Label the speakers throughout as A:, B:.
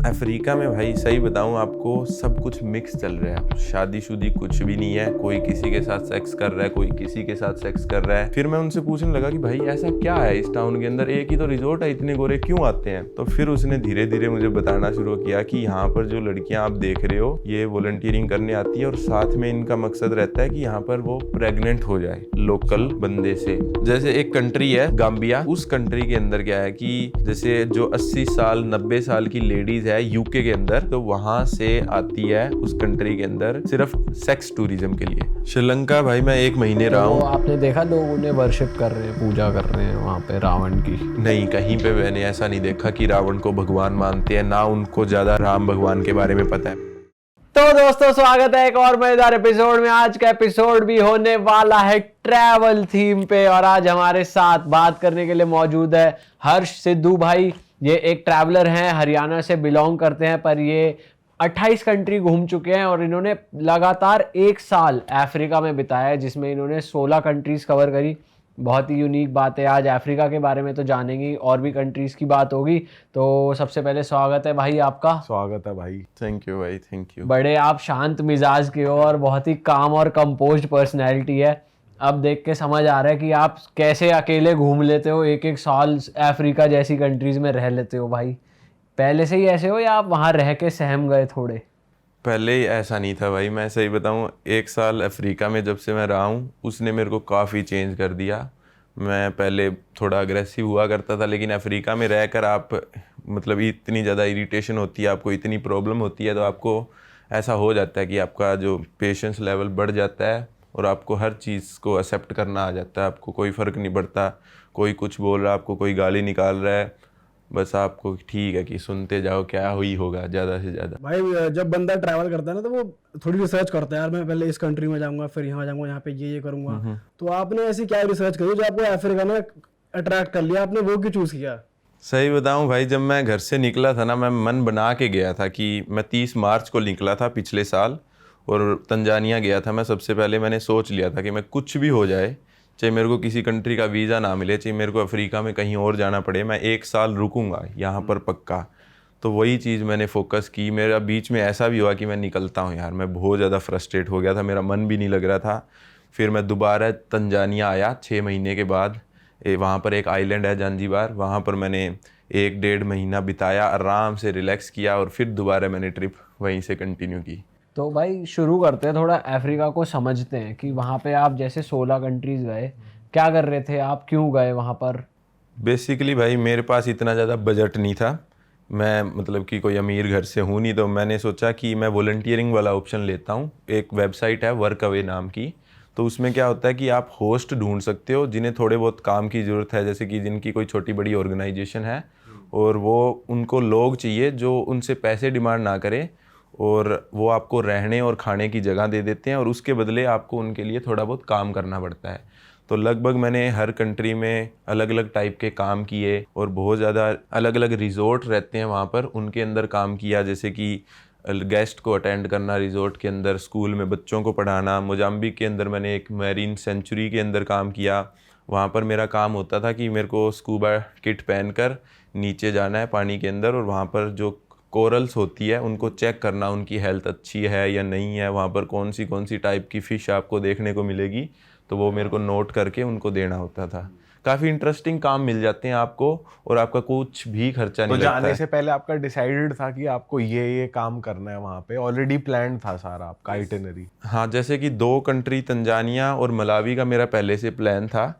A: Africa में भाई सही बताऊं आपको सब कुछ मिक्स चल रहा है। शादीशुदी कुछ भी नहीं है, कोई किसी के साथ सेक्स कर रहा है, कोई किसी के साथ सेक्स कर रहा है। फिर मैं उनसे पूछने लगा कि भाई ऐसा क्या है इस टाउन के अंदर, एक ही तो रिजोर्ट है, इतने गोरे क्यों आते हैं? तो फिर उसने धीरे धीरे मुझे बताना शुरू किया कि यहाँ पर जो लड़कियां आप देख रहे हो ये वॉलंटियरिंग करने आती है और साथ में इनका मकसद रहता है कि यहाँ पर वो प्रेग्नेंट हो जाए लोकल बंदे से। जैसे एक कंट्री है गाम्बिया, उस कंट्री के अंदर क्या है कि जैसे जो 80 साल 90 साल की लेडीज है यूके के अंदर, तो वहां से आती है उस कंट्री के अंदर सिर्फ सेक्स टूरिज्म के लिए। श्रीलंका भाई मैं 1 महीने रहा हूँ।
B: आपने देखा लोग उन्हें वर्शिप कर रहे हैं, पूजा कर रहे हैं वहाँ पे रावण की।
A: नहीं, कहीं पे मैंने ऐसा नहीं देखा कि रावण को भगवान मानते हैं, ना उनको ज्यादा राम भगवान के बारे में पता है।
B: तो दोस्तों स्वागत है एक और मजेदार एपिसोड में। आज का एपिसोड भी होने वाला है ट्रैवल थीम पे और आज हमारे साथ बात करने के लिए मौजूद है हर्ष सिद्धू भाई। ये एक ट्रैवलर हैं, हरियाणा से बिलोंग करते हैं, पर ये 28 कंट्री घूम चुके हैं और इन्होंने लगातार 1 साल अफ्रीका में बिताया है, जिसमें इन्होंने 16 कंट्रीज कवर करी। बहुत ही यूनिक बात है। आज अफ्रीका के बारे में तो जानेंगे, और भी कंट्रीज की बात होगी। तो सबसे पहले स्वागत है भाई आपका।
C: स्वागत है भाई।
A: थैंक यू भाई, थैंक यू।
B: बड़े आप शांत मिजाज के हो और बहुत ही काम और कंपोज्ड पर्सनैलिटी है। अब देख के समझ आ रहा है कि आप कैसे अकेले घूम लेते हो, 1-1 साल अफ्रीका जैसी कंट्रीज में रह लेते हो। भाई पहले से ही ऐसे हो या आप वहाँ रह के सहम गए थोड़े?
A: पहले ऐसा नहीं था भाई, मैं सही बताऊं 1 साल अफ्रीका में जब से मैं रहा हूं उसने मेरे को काफ़ी चेंज कर दिया। मैं पहले थोड़ा अग्रेसिव हुआ करता था, लेकिन अफ्रीका में रहकर आप मतलब इतनी ज़्यादा इरिटेशन होती है, आपको इतनी प्रॉब्लम होती है, तो आपको ऐसा हो जाता है कि आपका जो पेशेंस लेवल बढ़ जाता है और आपको हर चीज़ को एक्सेप्ट करना आ जाता है। आपको कोई फ़र्क नहीं पड़ता, कोई कुछ बोल रहा है, आपको कोई गाली निकाल रहा है, बस आपको ठीक है कि सुनते जाओ, क्या हुई होगा ज़्यादा से ज़्यादा।
C: भाई जब बंदा ट्रैवल करता है ना तो वो थोड़ी रिसर्च करता है, यार मैं पहले इस कंट्री में जाऊंगा, फिर यहाँ जाऊंगा, यहाँ पे ये करूंगा। तो आपने ऐसी क्या रिसर्च करी जो आपको अफ्रीका में अट्रैक्ट कर लिया, आपने वो क्यों चूज किया?
A: सही बताऊं भाई, जब मैं घर से निकला था ना, मैं मन बना के गया था कि मैं 30 मार्च को निकला था पिछले साल और तंजानिया गया था। मैं सबसे पहले मैंने सोच लिया था कि मैं कुछ भी हो जाए, चाहे मेरे को किसी कंट्री का वीज़ा ना मिले, चाहे मेरे को अफ्रीका में कहीं और जाना पड़े, मैं 1 साल रुकूंगा यहाँ पर पक्का। तो वही चीज़ मैंने फोकस की। मेरा बीच में ऐसा भी हुआ कि मैं निकलता हूँ यार, मैं बहुत ज़्यादा फ्रस्ट्रेट हो गया था, मेरा मन भी नहीं लग रहा था। फिर मैं दोबारा तंजानिया आया 6 महीने के बाद। वहाँ पर एक आइलैंड है जांजीबार, वहाँ पर मैंने 1-1.5 महीना बिताया, आराम से रिलैक्स किया और फिर दोबारा मैंने ट्रिप वहीं से कंटिन्यू की।
B: तो भाई शुरू करते हैं, थोड़ा अफ्रीका को समझते हैं कि वहाँ पे आप जैसे 16 कंट्रीज गए, क्या कर रहे थे आप, क्यों गए वहाँ पर?
A: बेसिकली भाई मेरे पास इतना ज़्यादा बजट नहीं था, मैं मतलब कि कोई अमीर घर से हूँ नहीं, तो मैंने सोचा कि मैं वॉलंटियरिंग वाला ऑप्शन लेता हूँ। एक वेबसाइट है वर्कअवे नाम की, तो उसमें क्या होता है कि आप होस्ट ढूंढ सकते हो जिन्हें थोड़े बहुत काम की ज़रूरत है, जैसे कि जिनकी कोई छोटी बड़ी ऑर्गेनाइजेशन है और वो उनको लोग चाहिए जो उनसे पैसे डिमांड ना करे, और वो आपको रहने और खाने की जगह दे देते हैं और उसके बदले आपको उनके लिए थोड़ा बहुत काम करना पड़ता है। तो लगभग मैंने हर कंट्री में अलग अलग टाइप के काम किए और बहुत ज़्यादा अलग अलग रिजॉर्ट रहते हैं वहाँ पर, उनके अंदर काम किया, जैसे कि गेस्ट को अटेंड करना रिजॉर्ट के अंदर, स्कूल में बच्चों को पढ़ाना। मोजाम्बिक के अंदर मैंने एक मैरीन सेंचुरी के अंदर काम किया। वहाँ पर मेरा काम होता था कि मेरे को स्कूबा किट पहनकर नीचे जाना है पानी के अंदर और वहाँ पर जो कोरल्स होती है उनको चेक करना, उनकी हेल्थ अच्छी है या नहीं है, वहाँ पर कौन सी टाइप की फ़िश आपको देखने को मिलेगी, तो वो मेरे को नोट करके उनको देना होता था। काफ़ी इंटरेस्टिंग काम मिल जाते हैं आपको और आपका कुछ भी खर्चा नहीं
C: तो
A: लगता
C: जाने
A: है।
C: से पहले आपका डिसाइडेड था कि आपको ये काम करना है, वहाँ पे ऑलरेडी प्लान था सारा आपका आइटिनरी?
A: हाँ, जैसे कि 2 कंट्री तंजानिया और मलावी का मेरा पहले से प्लान था।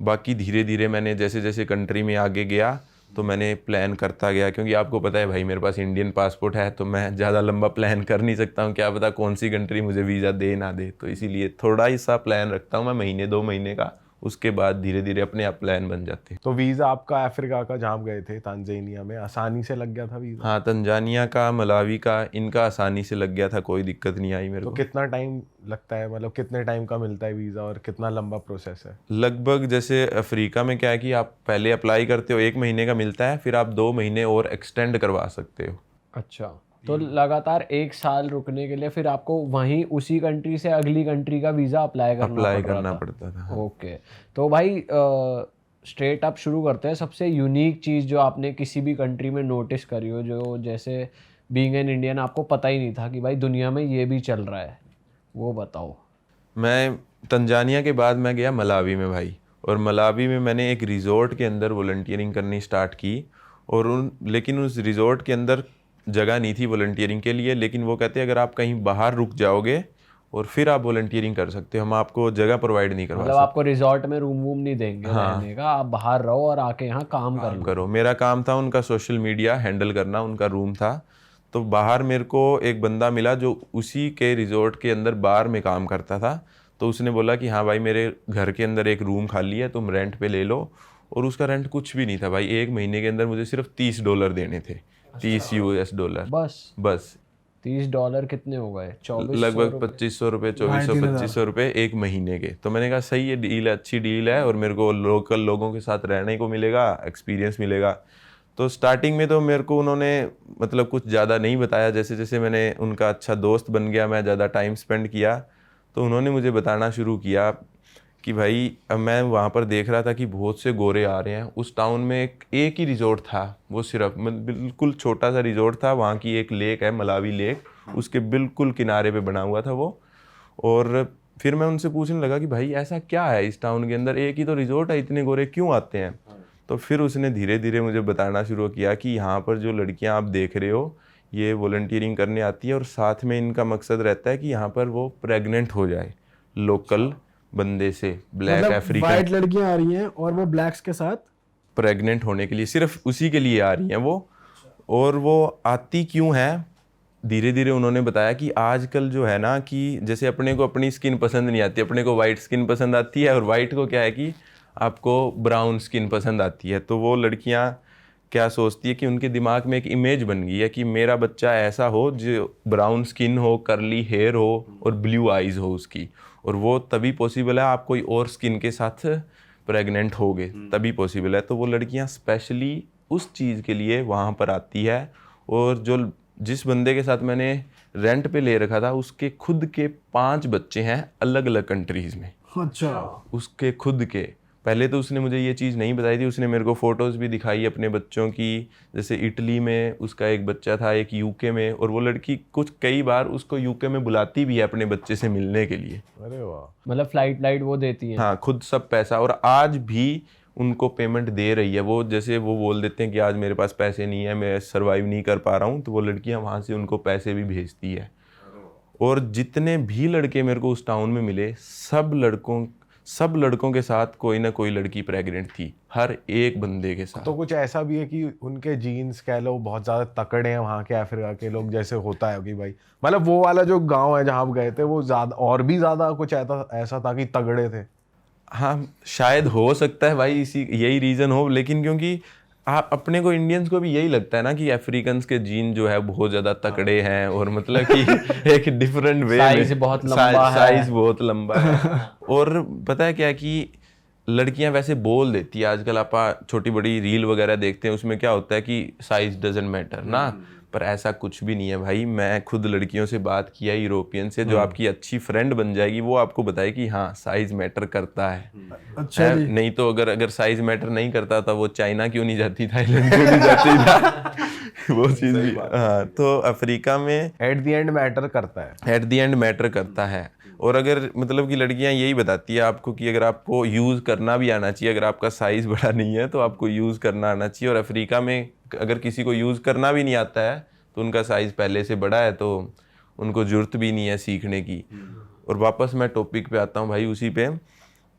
A: बाकी धीरे धीरे मैंने जैसे जैसे कंट्री में आगे गया तो मैंने प्लान करता गया, क्योंकि आपको पता है भाई मेरे पास इंडियन पासपोर्ट है, तो मैं ज़्यादा लंबा प्लान कर नहीं सकता हूँ, क्या पता कौन सी कंट्री मुझे वीज़ा दे ना दे। तो इसीलिए थोड़ा ही सा प्लान रखता हूँ मैं, महीने 2 महीने का, उसके बाद धीरे धीरे अपने आप प्लान बन जाते हैं।
C: तो वीज़ा आपका अफ्रीका का जहाँ गए थे तांजानिया में आसानी से लग गया था वीज़ा?
A: हाँ, तंजानिया का, मलावी का, इनका आसानी से लग गया था, कोई दिक्कत नहीं आई मेरे
C: तो
A: को।
C: कितना टाइम लगता है, मतलब कितने टाइम का मिलता है वीज़ा और कितना लंबा प्रोसेस है?
A: लगभग जैसे अफ्रीका में क्या है कि आप पहले अप्लाई करते हो 1 महीने का मिलता है, फिर आप 2 महीने और एक्सटेंड करवा सकते हो।
B: अच्छा, तो लगातार 1 साल रुकने के लिए फिर आपको वहीं उसी कंट्री से अगली कंट्री का वीज़ा अप्लाई करना
A: पड़ता था। हाँ।
B: ओके। तो भाई स्ट्रेट अप शुरू करते हैं। सबसे यूनिक चीज़ जो आपने किसी भी कंट्री में नोटिस करी हो, जो जैसे बीइंग एन इंडियन आपको पता ही नहीं था कि भाई दुनिया में ये भी चल रहा है, वो बताओ।
A: मैं तंजानिया के बाद मैं गया मलावी में भाई, और मलावी में मैंने एक रिजॉर्ट के अंदर वॉलंटियरिंग करनी स्टार्ट की। और लेकिन उस रिजॉर्ट के अंदर जगह नहीं थी वॉलंटियरिंग के लिए, लेकिन वो कहते हैं अगर आप कहीं बाहर रुक जाओगे और फिर आप वॉलंटियरिंग कर सकते हो, हम आपको जगह प्रोवाइड नहीं करवा
B: मतलब आपको रिजॉर्ट में रूम वूम नहीं देंगे रहने का, आप बाहर रहो और आके यहाँ काम कर लो।
A: करो। मेरा काम था उनका सोशल मीडिया हैंडल करना, उनका रूम था। तो बाहर मेरे को एक बंदा मिला जो उसी के रिजॉर्ट के अंदर बार में काम करता था। तो उसने बोला कि हाँ भाई मेरे घर के अंदर एक रूम खाली है, तुम रेंट पे ले लो। और उसका रेंट कुछ भी नहीं था भाई, 1 महीने के अंदर मुझे सिर्फ $30 देने थे, 30 US डॉलर बस।
B: $30 कितने हो गए? 2400
A: लगभग 2500 रुपये, 2400-2500 रुपये 1 महीने के। तो मैंने कहा सही है, डील है, अच्छी डील है, और मेरे को लोकल लोगों के साथ रहने को मिलेगा, एक्सपीरियंस मिलेगा। तो स्टार्टिंग में तो मेरे को उन्होंने मतलब कुछ ज़्यादा नहीं बताया। जैसे जैसे मैंने उनका अच्छा दोस्त बन गया, मैं ज़्यादा टाइम स्पेंड किया, तो उन्होंने मुझे बताना शुरू किया कि भाई अब मैं वहाँ पर देख रहा था कि बहुत से गोरे आ रहे हैं। उस टाउन में एक ही रिजॉर्ट था, वो सिर्फ बिल्कुल छोटा सा रिजॉर्ट था। वहाँ की एक लेक है, मलावी लेक, उसके बिल्कुल किनारे पे बना हुआ था वो। और फिर मैं उनसे पूछने लगा कि भाई ऐसा क्या है इस टाउन के अंदर, एक ही तो रिजॉर्ट है, इतने गोरे क्यों आते हैं? तो फिर उसने धीरे धीरे मुझे बताना शुरू किया कि यहाँ पर जो लड़कियाँ आप देख रहे हो ये वॉलंटियरिंग करने आती है, और साथ में इनका मकसद रहता है कि यहाँ पर वो प्रेग्नेंट हो जाए लोकल बंदे से, ब्लैक अफ्रीकन।
C: वाइट लड़कियां आ रही हैं और वो ब्लैक्स के साथ
A: प्रेग्नेंट होने के लिए, सिर्फ उसी के लिए आ रही हैं वो। और वो आती क्यों है, धीरे धीरे उन्होंने बताया कि आजकल जो है ना कि जैसे अपने को अपनी स्किन पसंद नहीं आती, अपने को वाइट स्किन पसंद आती है, और वाइट को क्या है कि आपको ब्राउन स्किन पसंद आती है। तो वो लड़कियां क्या सोचती है कि उनके दिमाग में एक इमेज बन गई है कि मेरा बच्चा ऐसा हो जो ब्राउन स्किन हो, करली हेयर हो और ब्लू आइज़ हो उसकी। और वो तभी पॉसिबल है, आप कोई और स्किन के साथ प्रेग्नेंट होगे तभी पॉसिबल है। तो वो लड़कियां स्पेशली उस चीज़ के लिए वहाँ पर आती है। और जो जिस बंदे के साथ मैंने रेंट पे ले रखा था, उसके खुद के 5 बच्चे हैं अलग अलग कंट्रीज़ में।
C: अच्छा,
A: उसके खुद के। पहले तो उसने मुझे ये चीज़ नहीं बताई थी, उसने मेरे को फ़ोटोज़ भी दिखाई अपने बच्चों की। जैसे इटली में उसका एक बच्चा था, एक यूके में, और वो लड़की कुछ कई बार उसको यूके में बुलाती भी है अपने बच्चे से मिलने के लिए।
D: अरे वाह,
B: मतलब फ्लाइट वो देती है?
A: हाँ, खुद सब पैसा, और आज भी उनको पेमेंट दे रही है वो। जैसे वो बोल देते हैं कि आज मेरे पास पैसे नहीं है, मैं सर्वाइव नहीं कर पा रहा हूँ, तो वो लड़कियाँ वहाँ से उनको पैसे भी भेजती है। और जितने भी लड़के मेरे को उस टाउन में मिले, सब लड़कों के साथ कोई ना कोई लड़की प्रेग्नेंट थी, हर एक बंदे के साथ।
D: तो कुछ ऐसा भी है कि उनके जीन्स कह लो बहुत ज्यादा तकड़े हैं वहाँ के अफ्रीका के लोग, जैसे होता है कि भाई मतलब वो वाला जो गांव है जहाँ आप गए थे वो ज्यादा और भी ज्यादा कुछ ऐसा था कि तगड़े थे?
A: हाँ, शायद हो सकता है भाई, यही रीज़न हो। लेकिन क्योंकि आप अपने को इंडियंस को भी यही लगता है ना कि अफ्रीकन्स के जीन जो है बहुत ज़्यादा तकड़े हैं, और मतलब कि एक डिफरेंट वे में
B: साइज बहुत लंबा है।
A: साइज बहुत लंबा है। और पता है क्या है कि लड़कियां वैसे बोल देती है, आजकल आप छोटी बड़ी रील वगैरह देखते हैं, उसमें क्या होता है कि साइज डजंट मैटर ना, पर ऐसा कुछ भी नहीं है भाई। मैं खुद लड़कियों से बात किया यूरोपियन से, जो आपकी अच्छी फ्रेंड बन जाएगी, वो आपको बताए कि हाँ साइज मैटर करता है।
C: अच्छा जी।
A: नहीं तो अगर साइज मैटर नहीं करता था वो चाइना क्यों नहीं जाती, थाईलैंड क्यों नहीं जाती था वो चीज़ भी। हाँ, तो अफ्रीका में
D: एट द एंड मैटर करता है।
A: एट द एंड मैटर करता है। और अगर मतलब कि लड़कियां यही बताती है आपको कि अगर आपको यूज़ करना भी आना चाहिए, अगर आपका साइज़ बड़ा नहीं है तो आपको यूज़ करना आना चाहिए। और अफ्रीका में अगर किसी को यूज़ करना भी नहीं आता है तो उनका साइज़ पहले से बड़ा है, तो उनको ज़रूरत भी नहीं है सीखने की। और वापस मैं टॉपिक पे आता हूँ भाई उसी पे।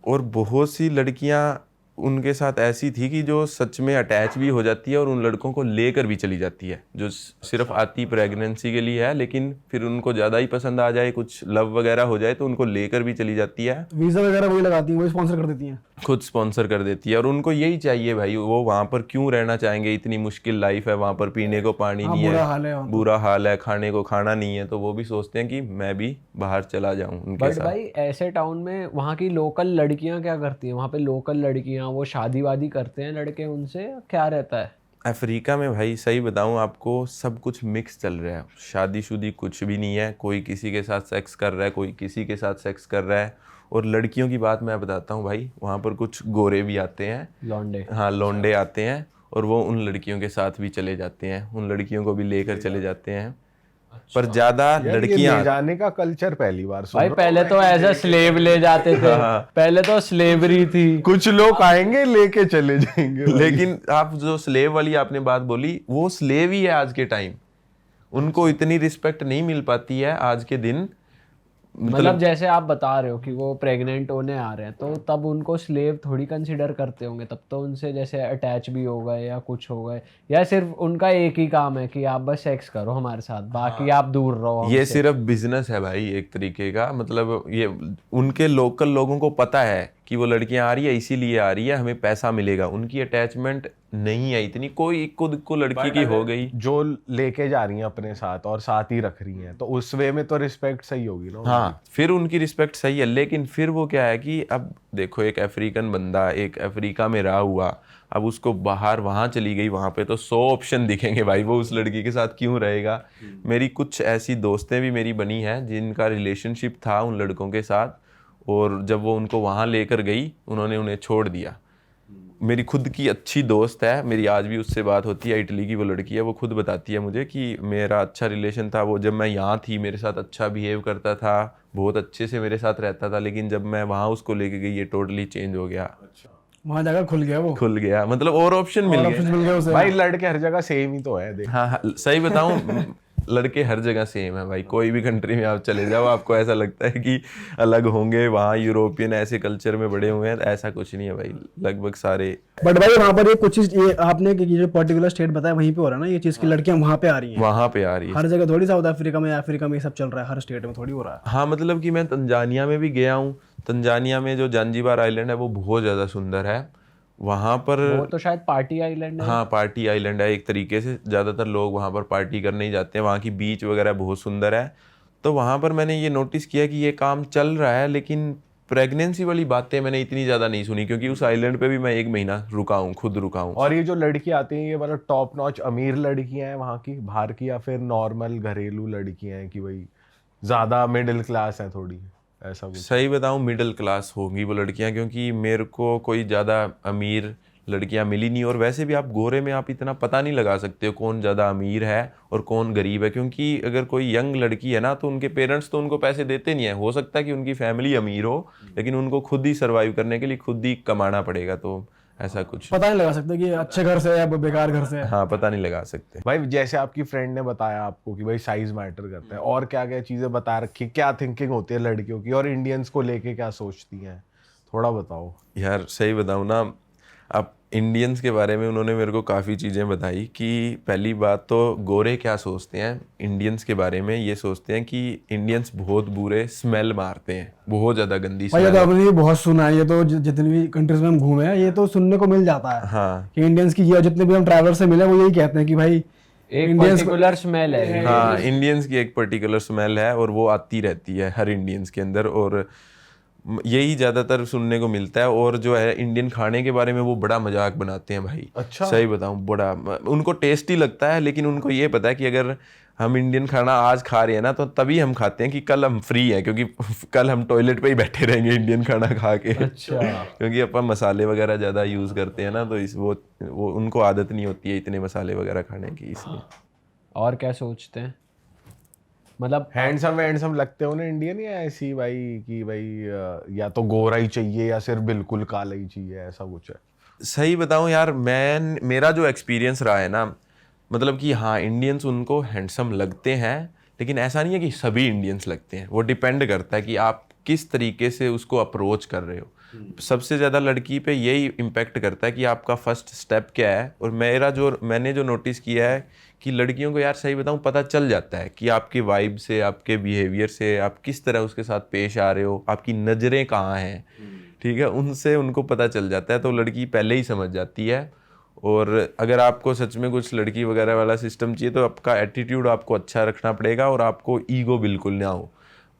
A: और बहुत सी लड़कियाँ उनके साथ ऐसी थी कि जो सच में अटैच भी हो जाती है और उन लड़कों को लेकर भी चली जाती है, जो सिर्फ आती प्रेगनेंसी के लिए है, लेकिन फिर उनको ज़्यादा ही पसंद आ जाए, कुछ लव वगैरह हो जाए तो उनको लेकर भी चली जाती है।
C: वीजा वगैरह वही लगाती हैं, वही स्पॉन्सर कर देती हैं।
A: खुद स्पॉन्सर कर देती है। और उनको यही चाहिए भाई, वो वहाँ पर क्यों रहना चाहेंगे, इतनी मुश्किल लाइफ है वहाँ पर, पीने को पानी नहीं
C: बुरा हाल है
A: है,
C: वहाँ
A: बुरा हाल है, खाने को खाना नहीं है, तो वो भी सोचते हैं कि मैं भी बाहर चला जाऊँ उनके
B: बट
A: साथ।
B: भाई ऐसे टाउन में वहाँ की लोकल लड़कियाँ क्या करती हैं? वहाँ पे लोकल लड़कियाँ वो शादी वादी करते हैं लड़के उनसे, क्या रहता है?
A: अफ्रीका में भाई सही बताऊं आपको, सब कुछ मिक्स चल रहा है, शादीशुदी कुछ भी नहीं है, कोई किसी के साथ सेक्स कर रहा है, कोई किसी के साथ सेक्स कर रहा है। और लड़कियों की बात मैं बताता हूँ भाई, वहाँ पर कुछ गोरे भी आते हैं,
B: लौंडे।
A: हाँ लौंडे आते हैं, और वो उन लड़कियों के साथ भी चले जाते हैं, उन लड़कियों को भी लेकर चले जाते हैं। पर ज्यादा
D: यार ये
A: लड़कियां
D: ले जाने का कल्चर पहली बार सुन
B: भाई
D: रहा हूँ।
B: पहले तो एज अ स्लेव ले जाते थे, पहले तो स्लेवरी थी।
D: कुछ लोग आएंगे लेके चले जाएंगे भाई।
A: लेकिन आप जो स्लेव वाली आपने बात बोली, वो स्लेव ही है आज के टाइम, उनको इतनी रिस्पेक्ट नहीं मिल पाती है आज के दिन।
B: मतलब जैसे आप बता रहे हो कि वो प्रेग्नेंट होने आ रहे हैं, तो तब उनको स्लेव थोड़ी कंसीडर करते होंगे, तब तो उनसे जैसे अटैच भी हो गए या कुछ हो गए, या सिर्फ उनका एक ही काम है कि आप बस सेक्स करो हमारे साथ, बाकी आप दूर रहो
A: ये
B: हमसे।
A: सिर्फ बिजनेस है भाई एक तरीके का। मतलब ये उनके लोकल लोगों को पता है कि वो लड़कियां आ रही है इसीलिए आ रही है, हमें पैसा मिलेगा, उनकी अटैचमेंट नहीं है इतनी। कोई खुद को लड़की की हो गई,
D: जो लेके जा रही हैं अपने साथ और साथ ही रख रही हैं, तो उस वे में तो रिस्पेक्ट सही होगी ना।
A: हाँ फिर उनकी रिस्पेक्ट सही है। लेकिन फिर वो क्या है कि अब देखो, एक अफ्रीकन बंदा एक अफ्रीका में रहा हुआ, अब उसको बाहर वहां चली गई, वहां पे तो 100 ऑप्शन दिखेंगे भाई, वो उस लड़की के साथ क्यों रहेगा। मेरी कुछ ऐसी दोस्तें भी मेरी बनी हैं जिनका रिलेशनशिप था उन लड़कों के साथ, और जब वो उनको वहां लेकर गई उन्होंने उन्हें छोड़ दिया। मेरी खुद की अच्छी दोस्त है, मेरी आज भी उससे बात होती है, इटली की वो लड़की है, वो खुद बताती है मुझे कि मेरा अच्छा रिलेशन था, वो जब मैं यहाँ थी मेरे साथ अच्छा बिहेव करता था, बहुत अच्छे से मेरे साथ रहता था, लेकिन जब मैं वहाँ उसको लेके गई ये टोटली चेंज हो गया।
C: वहां जाकर खुल गया वो,
A: खुल गया, मतलब और ऑप्शन मिल
C: ऑप्शन
A: गए।
C: मिल गया उसे।
D: भाई लड़के हर जगह सेम ही तो है, देख।
A: हाँ हाँ, सही बताऊं, लड़के हर जगह सेम है भाई। कोई भी कंट्री में आप चले जाओ, आपको ऐसा लगता है कि अलग होंगे, वहाँ यूरोपियन ऐसे कल्चर में बड़े हुए हैं, ऐसा कुछ नहीं है भाई, लगभग सारे।
C: बट भाई वहाँ पर ये कुछ चीज, ये आपने कि ये जो पर्टिकुलर स्टेट बताया वहीं पे हो रहा है ना ये चीज की लड़कियां वहाँ पे आ रही हैं।
A: वहाँ पे आ रही है।
C: हर जगह थोड़ी, साउथ अफ्रीका में, अफ्रीका में ये सब चल रहा है, हर स्टेट में थोड़ी हो रहा है।
A: हाँ मतलब कि मैं तंजानिया में भी गया हूँ। तंजानिया में जो जांजीबार आइलैंड है वो बहुत ज़्यादा सुंदर है। वहाँ पर
B: वो तो शायद पार्टी आइलैंड है।
A: हाँ पार्टी आइलैंड है एक तरीके से, ज़्यादातर लोग वहाँ पर पार्टी करने ही जाते हैं। वहाँ की बीच वगैरह बहुत सुंदर है। तो वहाँ पर मैंने ये नोटिस किया कि ये काम चल रहा है, लेकिन प्रेगनेंसी वाली बातें मैंने इतनी ज़्यादा नहीं सुनी, क्योंकि उस आइलैंड पे भी मैं 1 महीना रुका हूँ, खुद रुका हूँ।
D: और ये जो लड़की आती हैं, ये मतलब टॉप नॉच अमीर लड़कियां हैं वहाँ की, बाहर की, या फिर नॉर्मल घरेलू लड़कियां हैं कि भाई ज्यादा मिडिल क्लास है थोड़ी, ऐसा कुछ?
A: सही बताऊँ मिडिल क्लास होंगी वो लड़कियां, क्योंकि मेरे को कोई ज़्यादा अमीर लड़कियां मिली नहीं। और वैसे भी आप गोरे में आप इतना पता नहीं लगा सकते हो कौन ज़्यादा अमीर है और कौन गरीब है, क्योंकि अगर कोई यंग लड़की है ना तो उनके पेरेंट्स तो उनको पैसे देते नहीं है। हो सकता है कि उनकी फैमिली अमीर हो, लेकिन उनको खुद ही सर्वाइव करने के लिए खुद ही कमाना पड़ेगा। तो ऐसा कुछ
C: पता नहीं लगा सकते कि अच्छे घर से है या बेकार घर से है।
A: हाँ पता नहीं लगा सकते।
D: भाई जैसे आपकी फ्रेंड ने बताया आपको कि भाई साइज मैटर करता है, और क्या क्या चीजें बता रखी, क्या थिंकिंग होती है लड़कियों की, और इंडियंस को लेके क्या सोचती हैं, थोड़ा बताओ
A: यार सही बताऊँ ना, अब इंडियंस के बारे में उन्होंने मेरे को काफ़ी चीज़ें बताई। कि पहली बात तो गोरे क्या सोचते हैं इंडियंस के बारे में, ये सोचते हैं कि इंडियंस बहुत बुरे स्मेल मारते हैं, बहुत ज़्यादा गंदी
C: भाई ये
A: स्मेल।
C: तो आपने ये बहुत सुना है, ये तो जितनी भी कंट्रीज में हम घूमे हैं ये तो सुनने को मिल जाता है
A: हाँ
C: कि इंडियंस की, ये जितने भी हम ट्रैवलर से मिले वो यही कहते हैं कि भाई
B: एक
C: इंडियंस
B: पर्टिकुलर स्मेल है।
A: हाँ, इंडियंस की एक पर्टिकुलर स्मेल है और वो आती रहती है हर इंडियंस के अंदर, और यही ज़्यादातर सुनने को मिलता है। और जो है इंडियन खाने के बारे में वो बड़ा मजाक बनाते हैं भाई।
D: अच्छा।
A: सही बताऊं, बड़ा उनको टेस्टी लगता है, लेकिन उनको ये पता है कि अगर हम इंडियन खाना आज खा रहे हैं ना तो तभी हम खाते हैं कि कल हम फ्री हैं, क्योंकि कल हम टॉयलेट पे ही बैठे रहेंगे इंडियन खाना खा के।
B: अच्छा।
A: क्योंकि अपन मसाले वगैरह ज़्यादा यूज़ करते हैं ना, तो इस वो उनको आदत नहीं होती है इतने मसाले वगैरह खाने की, इसलिए।
B: और क्या सोचते हैं, मतलब
D: हैंडसम लगते हो ना इंडियन, या ऐसी भाई कि भाई या तो गोरा ही चाहिए या सिर्फ बिल्कुल काला ही चाहिए, ऐसा कुछ है?
A: सही बताऊं यार, मेरा जो एक्सपीरियंस रहा है ना, मतलब कि हाँ इंडियंस उनको हैंडसम लगते हैं, लेकिन ऐसा नहीं है कि सभी इंडियंस लगते हैं। वो डिपेंड करता है कि आप किस तरीके से उसको अप्रोच कर रहे हो। सबसे ज़्यादा लड़की पे यही इम्पेक्ट करता है कि आपका फर्स्ट स्टेप क्या है। और मैंने जो नोटिस किया है कि लड़कियों को यार सही बताऊं पता चल जाता है कि आपके वाइब से, आपके बिहेवियर से, आप किस तरह उसके साथ पेश आ रहे हो, आपकी नज़रें कहाँ हैं, ठीक है, उनसे उनको पता चल जाता है। तो लड़की पहले ही समझ जाती है। और अगर आपको सच में कुछ लड़की वगैरह वाला सिस्टम चाहिए तो आपका एटीट्यूड आपको अच्छा रखना पड़ेगा और आपको ईगो बिल्कुल ना हो।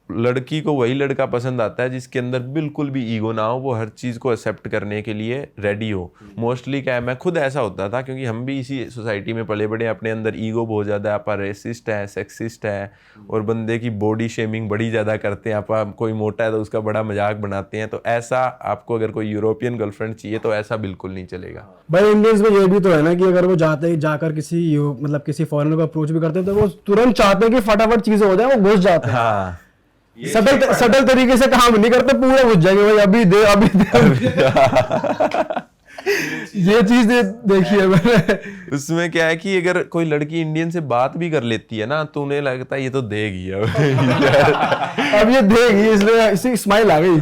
A: लड़की को वही लड़का पसंद आता है जिसके अंदर बिल्कुल भी ईगो ना हो, वो हर चीज़ को एक्सेप्ट करने के लिए रेडी हो। मोस्टली क्या है, मैं खुद ऐसा होता था क्योंकि हम भी इसी सोसाइटी में पले बड़े, अपने अंदर ईगो बहुत ज़्यादा है, आप रेसिस्ट है, सेक्सिस्ट है, और बंदे की बॉडी शेमिंग बड़ी ज़्यादा करते हैं। आप कोई मोटा है तो उसका बड़ा मजाक बनाते हैं। तो ऐसा आपको अगर कोई यूरोपियन गर्लफ्रेंड चाहिए तो ऐसा बिल्कुल नहीं चलेगा।
C: भाई इंडियंस में ये भी तो है ना कि अगर वो जाकर मतलब किसी फॉरेनर को अप्रोच भी करते हैं तो वो तुरंत चाहते हैं कि फटाफट चीजें हो जाए, वो घुस जाते हैं।
A: हाँ,
C: सटल तरीके से काम नहीं करते, पूरा घुस जाएंगे भाई, अभी दे। ये चीज देखी है मैंने।
A: उसमें क्या है कि अगर कोई लड़की इंडियन से बात भी कर लेती है ना तो उन्हें लगता है ये तो देगी
C: अब ये देगी, इसलिए स्माइल आ गई।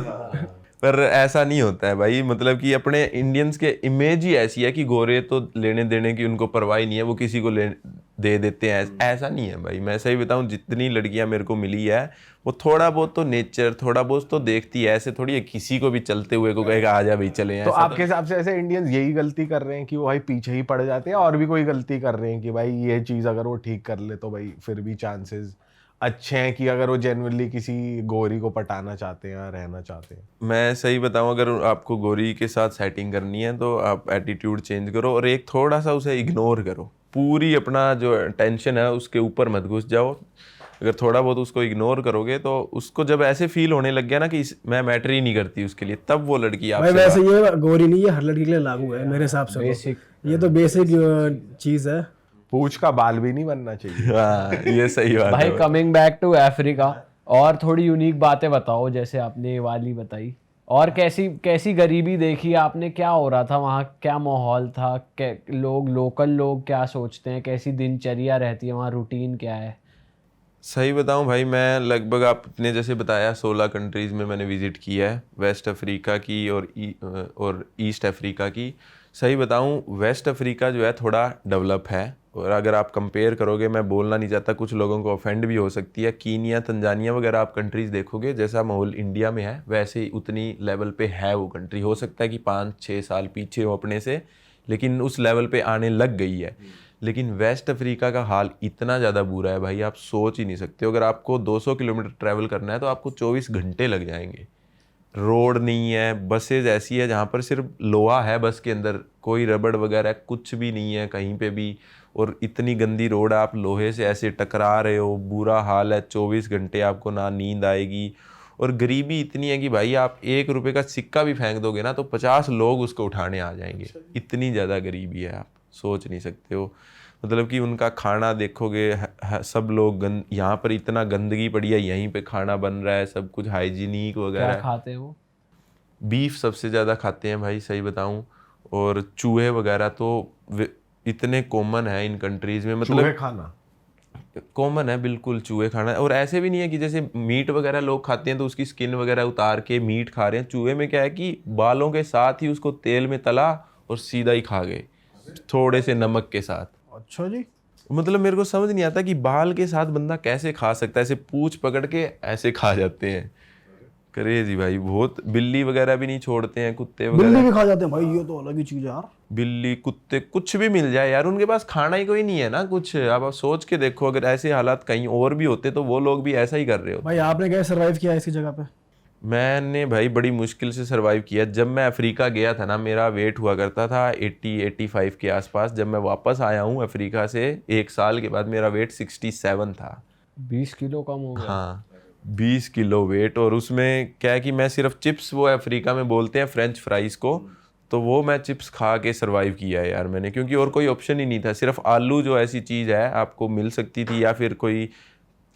A: पर ऐसा नहीं होता है भाई। मतलब कि अपने इंडियंस के इमेज ही ऐसी है कि गोरे तो लेने देने की उनको परवाह नहीं है, वो किसी को दे देते हैं। ऐसा नहीं है भाई, मैं सही बताऊं, जितनी लड़कियां मेरे को मिली है वो थोड़ा बहुत तो नेचर, थोड़ा बहुत तो देखती है। ऐसे थोड़ी है किसी को भी चलते हुए को कहेगा आजा भाई चले।
D: तो आपके हिसाब से ऐसे इंडियंस यही गलती कर रहे हैं कि वो भाई पीछे ही पड़ जाते हैं, और भी कोई गलती कर रहे हैं कि भाई ये चीज अगर वो ठीक कर ले तो भाई फिर भी चांसेस अच्छे हैं कि अगर वो जेन्युइनली किसी गोरी को पटाना चाहते हैं या रहना चाहते हैं?
A: मैं सही बताऊं, अगर आपको गोरी के साथ सेटिंग करनी है तो आप एटीट्यूड चेंज करो और एक थोड़ा सा उसे इग्नोर करो। पूरी अपना जो टेंशन है उसके ऊपर मत घुस जाओ। अगर थोड़ा बहुत उसको इग्नोर करोगे तो उसको जब ऐसे फील होने लग गया ना कि मैं मैटर ही नहीं करती उसके लिए, तब वो लड़की
C: भाई वैसे ये गोरी नहीं, ये हर लड़की के लिए लागू है मेरे हिसाब से।
B: बेसिक,
C: ये तो बेसिक चीज है।
D: पूछ का बाल भी नहीं बनना चाहिए।
A: हाँ, ये सही बात
B: भाई
A: है।
B: कमिंग बैक टू अफ्रीका, और थोड़ी यूनिक बातें बताओ, जैसे आपने ये वाली बताई, और कैसी गरीबी देखी आपने, क्या हो रहा था वहाँ, क्या माहौल था, लोकल लोग क्या सोचते हैं, कैसी दिनचर्या रहती है वहाँ, रूटीन क्या है?
A: सही बताऊं भाई, मैं लगभग आपने जैसे बताया 16 कंट्रीज़ में मैंने विज़िट किया है, वेस्ट अफ्रीका की और ईस्ट अफ्रीका की। सही बताऊं, वेस्ट अफ्रीका जो है थोड़ा डेवलप है, और अगर आप कंपेयर करोगे, मैं बोलना नहीं चाहता, कुछ लोगों को ऑफेंड भी हो सकती है, कीनिया, तंजानिया वगैरह आप कंट्रीज़ देखोगे, जैसा माहौल इंडिया में है वैसे ही उतनी लेवल पे है वो कंट्री। हो सकता है कि 5-6 साल पीछे हो अपने से, लेकिन उस लेवल पे आने लग गई है। लेकिन वेस्ट अफ्रीका का हाल इतना ज़्यादा बुरा है भाई, आप सोच ही नहीं सकते। अगर आपको 200 किलोमीटर ट्रैवल करना है तो आपको 24 घंटे लग जाएंगे। रोड नहीं है, बसेज ऐसी है जहाँ पर सिर्फ लोहा है बस के अंदर, कोई रबड़ वगैरह कुछ भी नहीं है कहीं पे भी, और इतनी गंदी रोड, आप लोहे से ऐसे टकरा रहे हो, बुरा हाल है। 24 घंटे आपको ना नींद आएगी, और गरीबी इतनी है कि भाई आप 1 रुपये का सिक्का भी फेंक दोगे ना तो 50 लोग उसको उठाने आ जाएंगे। इतनी ज़्यादा गरीबी है, आप सोच नहीं सकते हो। मतलब कि उनका खाना देखोगे, सब लोग यहाँ पर इतना गंदगी पड़ी है, यहीं पे खाना बन रहा है, सब कुछ हाइजीनिक वगैरह।
B: क्या खाते हैं वो?
A: बीफ सबसे ज़्यादा खाते हैं भाई, सही बताऊं। और चूहे वगैरह तो इतने कॉमन है इन कंट्रीज़ में, मतलब
D: चूहे खाना
A: कॉमन है बिल्कुल, चूहे खाना। और ऐसे भी नहीं है कि जैसे मीट वगैरह लोग खाते हैं तो उसकी स्किन वगैरह उतार के मीट खा रहे हैं। चूहे में क्या है कि बालों के साथ ही उसको तेल में तला और सीधा ही खा गए, थोड़े से नमक के साथ।
C: अच्छा जी,
A: मतलब मेरे को समझ नहीं आता कि बाल के साथ बंदा कैसे खा सकता है, ऐसे पूंछ पकड़ के ऐसे खा जाते हैं। क्रेजी भाई बहुत। बिल्ली वगैरह भी नहीं छोड़ते हैं, कुत्ते
C: बिल्ली
A: वगैरह।
C: भी खा जाते हैं भाई, ये तो अलग ही चीज है यार।
A: बिल्ली, कुत्ते, कुछ भी मिल जाए यार, उनके पास खाना ही कोई नहीं है ना कुछ। अब आप सोच के देखो, अगर ऐसे हालात कहीं और भी होते तो वो लोग भी ऐसा ही कर रहे होते।
C: भाई आपने कैसे सरवाइव किया इसी जगह पे?
A: मैंने भाई बड़ी मुश्किल से सरवाइव किया। जब मैं अफ्रीका गया था ना, मेरा वेट हुआ करता था 80-85 के आसपास। जब मैं वापस आया हूँ अफ्रीका से 1 साल के बाद, मेरा वेट 67 था।
B: 20 किलो कम हो गया।
A: हाँ, 20 किलो वेट। और उसमें क्या है कि मैं सिर्फ चिप्स, वो अफ्रीका में बोलते हैं फ्रेंच फ्राइज़ को, तो वो मैं चिप्स खा के सरवाइव किया है यार मैंने, क्योंकि और कोई ऑप्शन ही नहीं था। सिर्फ आलू जो ऐसी चीज़ है आपको मिल सकती थी, या फिर कोई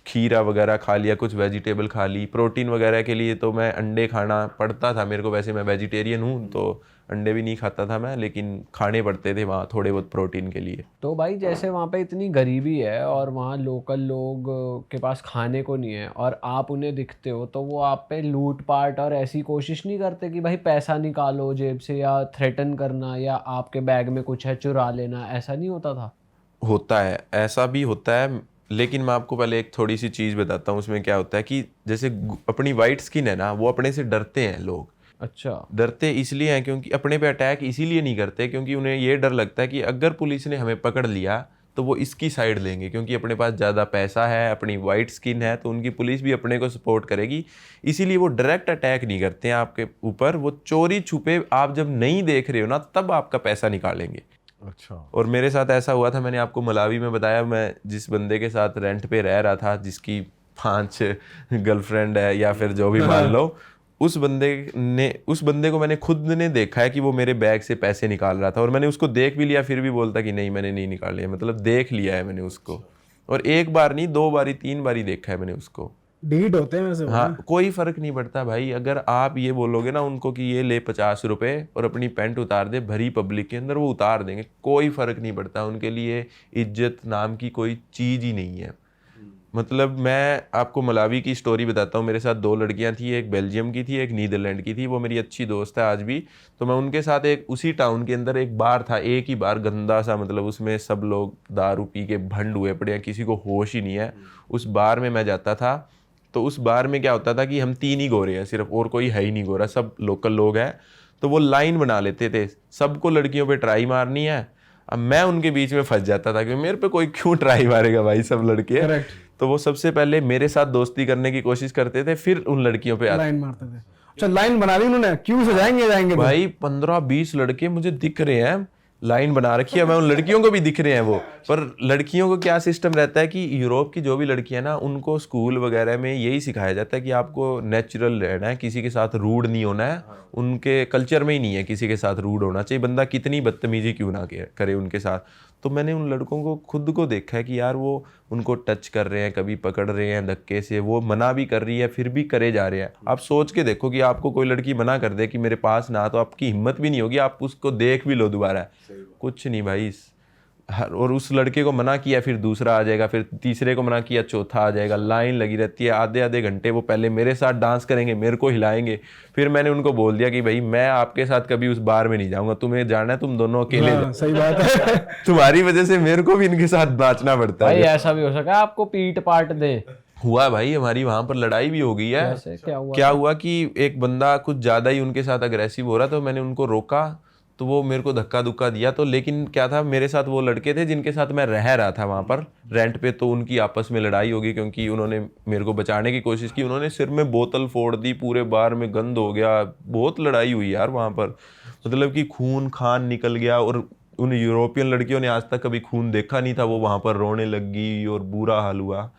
A: खीरा वगैरह खा लिया, कुछ वेजिटेबल खा ली। प्रोटीन वगैरह के लिए तो मैं अंडे खाना पड़ता था मेरे को, वैसे मैं वेजिटेरियन हूँ तो अंडे भी नहीं खाता था मैं, लेकिन खाने पड़ते थे वहाँ थोड़े बहुत प्रोटीन के लिए।
B: तो भाई जैसे वहाँ पे इतनी गरीबी है और वहाँ लोकल लोग के पास खाने को नहीं है, और आप उन्हें दिखते हो, तो वो आप पे लूट पाट और ऐसी कोशिश नहीं करते कि भाई पैसा निकालो जेब से, या थ्रेटन करना, या आपके बैग में कुछ है चुरा लेना? ऐसा नहीं होता था?
A: होता है, ऐसा भी होता है, लेकिन मैं आपको पहले एक थोड़ी सी चीज़ बताता हूँ। उसमें क्या होता है कि जैसे अपनी वाइट स्किन है ना, वो अपने से डरते हैं लोग।
B: अच्छा।
A: डरते इसलिए हैं क्योंकि अपने पे अटैक इसीलिए नहीं करते क्योंकि उन्हें ये डर लगता है कि अगर पुलिस ने हमें पकड़ लिया तो वो इसकी साइड लेंगे, क्योंकि अपने पास ज़्यादा पैसा है, अपनी वाइट स्किन है, तो उनकी पुलिस भी अपने को सपोर्ट करेगी। इसीलिए वो डायरेक्ट अटैक नहीं करते हैं आपके ऊपर, वो चोरी छुपे आप जब नहीं देख रहे हो ना तब आपका पैसा निकालेंगे।
D: अच्छा।
A: और मेरे साथ ऐसा हुआ था, मैंने आपको मलावी में बताया, मैं जिस बंदे के साथ रेंट पे रह रहा था, जिसकी 5 गर्लफ्रेंड है या फिर जो भी मान लो, उस बंदे को मैंने खुद ने देखा है कि वो मेरे बैग से पैसे निकाल रहा था, और मैंने उसको देख भी लिया, फिर भी बोलता कि नहीं मैंने नहीं निकाले, मतलब देख लिया है मैंने उसको। और एक बार नहीं, 2 बारी 3 बारी देखा है मैंने उसको।
C: डीट होते हैं वैसे वो।
A: हाँ, कोई फर्क नहीं पड़ता भाई। अगर आप ये बोलोगे ना उनको कि ये ले 50 रुपए और अपनी पैंट उतार दे भरी पब्लिक के अंदर, वो उतार देंगे, कोई फर्क नहीं पड़ता। उनके लिए इज्जत नाम की कोई चीज ही नहीं है। मतलब मैं आपको मलावी की स्टोरी बताता हूँ। मेरे साथ 2 लड़कियां थी, एक बेल्जियम की थी, एक नीदरलैंड की थी। वो मेरी अच्छी दोस्त है आज भी। तो मैं उनके साथ एक उसी टाउन के अंदर एक बार था, एक ही बार, गंदा सा, मतलब उसमें सब लोग दारू पी के भंड हुए पड़े हैं, किसी को होश ही नहीं है। उस बार में मैं जाता था, तो उस बार में क्या होता था कि हम 3 ही गोरे हैं सिर्फ, और कोई है ही नहीं गोरा, सब लोकल लोग हैं। तो वो लाइन बना लेते थे, सबको लड़कियों पे ट्राई मारनी है। अब मैं उनके बीच में फंस जाता था कि मेरे पे कोई क्यों ट्राई मारेगा भाई, सब लड़के। तो वो सबसे पहले मेरे साथ दोस्ती करने की कोशिश करते थे, फिर उन लड़कियों पे
C: लाइन मारते थे। अच्छा, लाइन बना ली उन्होंने, क्यों से जाएंगे
A: भाई 15-20 लड़के मुझे दिख रहे हैं, लाइन बना रखी है, मैं उन लड़कियों को भी दिख रहे हैं वो। पर लड़कियों को क्या सिस्टम रहता है कि यूरोप की जो भी लड़कियां ना, उनको स्कूल वगैरह में यही सिखाया जाता है कि आपको नेचुरल रहना है, किसी के साथ रूड नहीं होना है। उनके कल्चर में ही नहीं है किसी के साथ रूड होना चाहिए, बंदा कितनी बदतमीजी क्यों ना करे उनके साथ। तो मैंने उन लड़कों को खुद को देखा है कि यार वो उनको टच कर रहे हैं, कभी पकड़ रहे हैं धक्के से, वो मना भी कर रही है फिर भी करे जा रहे हैं। आप सोच के देखो कि आपको कोई लड़की मना कर दे कि मेरे पास ना, तो आपकी हिम्मत भी नहीं होगी, आप उसको देख भी लो दोबारा, कुछ नहीं भाई। और उस लड़के को मना किया, फिर दूसरा आ जाएगा, फिर तीसरे को मना किया, चौथा आ जाएगा, लाइन लगी रहती है। आधे घंटे वो पहले मेरे साथ डांस करेंगे, मेरे को हिलाएंगे। फिर मैंने उनको बोल दिया कि भाई मैं आपके साथ कभी उस बार में नहीं जाऊंगा, तुम्हें जाना है तुम दोनों अकेले जाओ।
C: सही बात है।
A: तुम्हारी वजह से मेरे को भी इनके साथ नाचना पड़ता
B: भाई
A: है।
B: ऐसा भी हो सका आपको पीट पाट दे?
A: हुआ भाई, हमारी वहां पर लड़ाई भी हो गई है।
B: कैसे,
A: क्या हुआ कि एक बंदा कुछ ज्यादा ही उनके साथ अग्रेसिव हो रहा, तो मैंने उनको रोका, तो वो मेरे को धक्का दुक्का दिया। तो लेकिन क्या था, मेरे साथ वो लड़के थे जिनके साथ मैं रह रहा था वहाँ पर रेंट पे, तो उनकी आपस में लड़ाई होगी, क्योंकि उन्होंने मेरे को बचाने की कोशिश की, उन्होंने सिर में बोतल फोड़ दी, पूरे बार में गंद हो गया, बहुत लड़ाई हुई यार वहाँ पर। मतलब कि खून खान निकल गया, और उन यूरोपियन लड़कियों ने आज तक कभी खून देखा नहीं था, वो वहाँ पर रोने लग गई और बुरा हाल हुआ।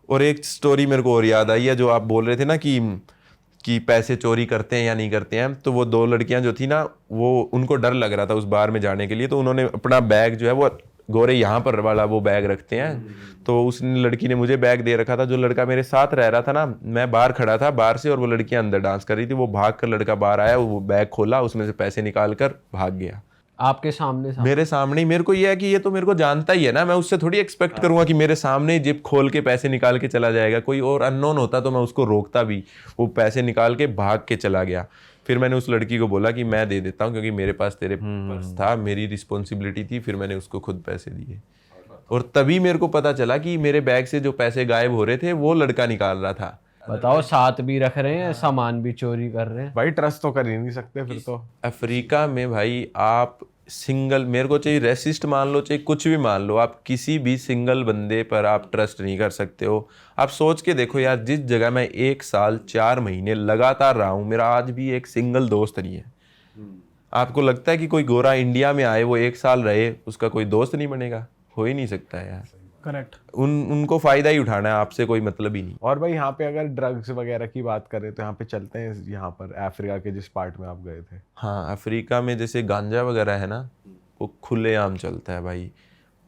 A: और एक स्टोरी मेरे को और याद आई है, जो आप बोल रहे थे ना कि पैसे चोरी करते हैं या नहीं करते हैं। तो वो 2 लड़कियां जो थी ना, वो उनको डर लग रहा था उस बार में जाने के लिए, तो उन्होंने अपना बैग जो है, वो गोरे यहाँ पर वाला वो बैग रखते हैं, तो उस लड़की ने मुझे बैग दे रखा था। जो लड़का मेरे साथ रह रहा था ना, मैं बाहर खड़ा था बाहर से, और वो लड़कियां अंदर डांस कर रही थी। वो भाग कर लड़का बाहर आया, वो बैग खोला, उसमें से पैसे निकाल कर भाग गया
B: आपके सामने?
A: मेरे सामने ही। मेरे को ये है कि ये तो मेरे को जानता ही है ना, मैं उससे थोड़ी एक्सपेक्ट करूंगा कि मेरे सामने जेब खोल के पैसे निकाल के चला जाएगा। कोई और अननोन होता तो मैं उसको रोकता भी, वो पैसे निकाल के भाग के चला गया। फिर मैंने उस लड़की को बोला कि मैं दे देता हूँ, क्योंकि मेरे पास तेरे पर्स था, मेरी रिस्पॉन्सिबिलिटी थी। फिर मैंने उसको खुद पैसे दिए, और तभी मेरे को पता चला कि मेरे बैग से जो पैसे गायब हो रहे थे वो लड़का निकाल रहा था।
B: बताओ, साथ भी रख रहे हैं, सामान भी चोरी कर रहे हैं।
D: भाई ट्रस्ट तो कर ही नहीं सकते फिर तो।
A: अफ्रीका में भाई आप सिंगल, मेरे को चाहिए रेसिस्ट मान लो, चाहे कुछ भी मान लो, आप किसी भी सिंगल बंदे पर आप ट्रस्ट नहीं कर सकते हो। आप सोच के देखो यार, जिस जगह मैं 1 साल 4 महीने लगातार रहा हूँ, मेरा आज भी एक सिंगल दोस्त नहीं है। आपको लगता है कि कोई गोरा इंडिया में आए, वो 1 साल रहे, उसका कोई दोस्त नहीं बनेगा? हो ही नहीं सकता है यार।
C: करेक्ट।
A: उनको फायदा ही उठाना है, आपसे कोई मतलब ही नहीं।
D: और भाई यहाँ पे अगर ड्रग्स वगैरह की बात करें तो यहाँ पे चलते हैं, यहाँ पर अफ्रीका के जिस पार्ट में आप गए थे?
A: हाँ, अफ्रीका में जैसे गांजा वगैरह है ना, वो खुलेआम चलता है भाई,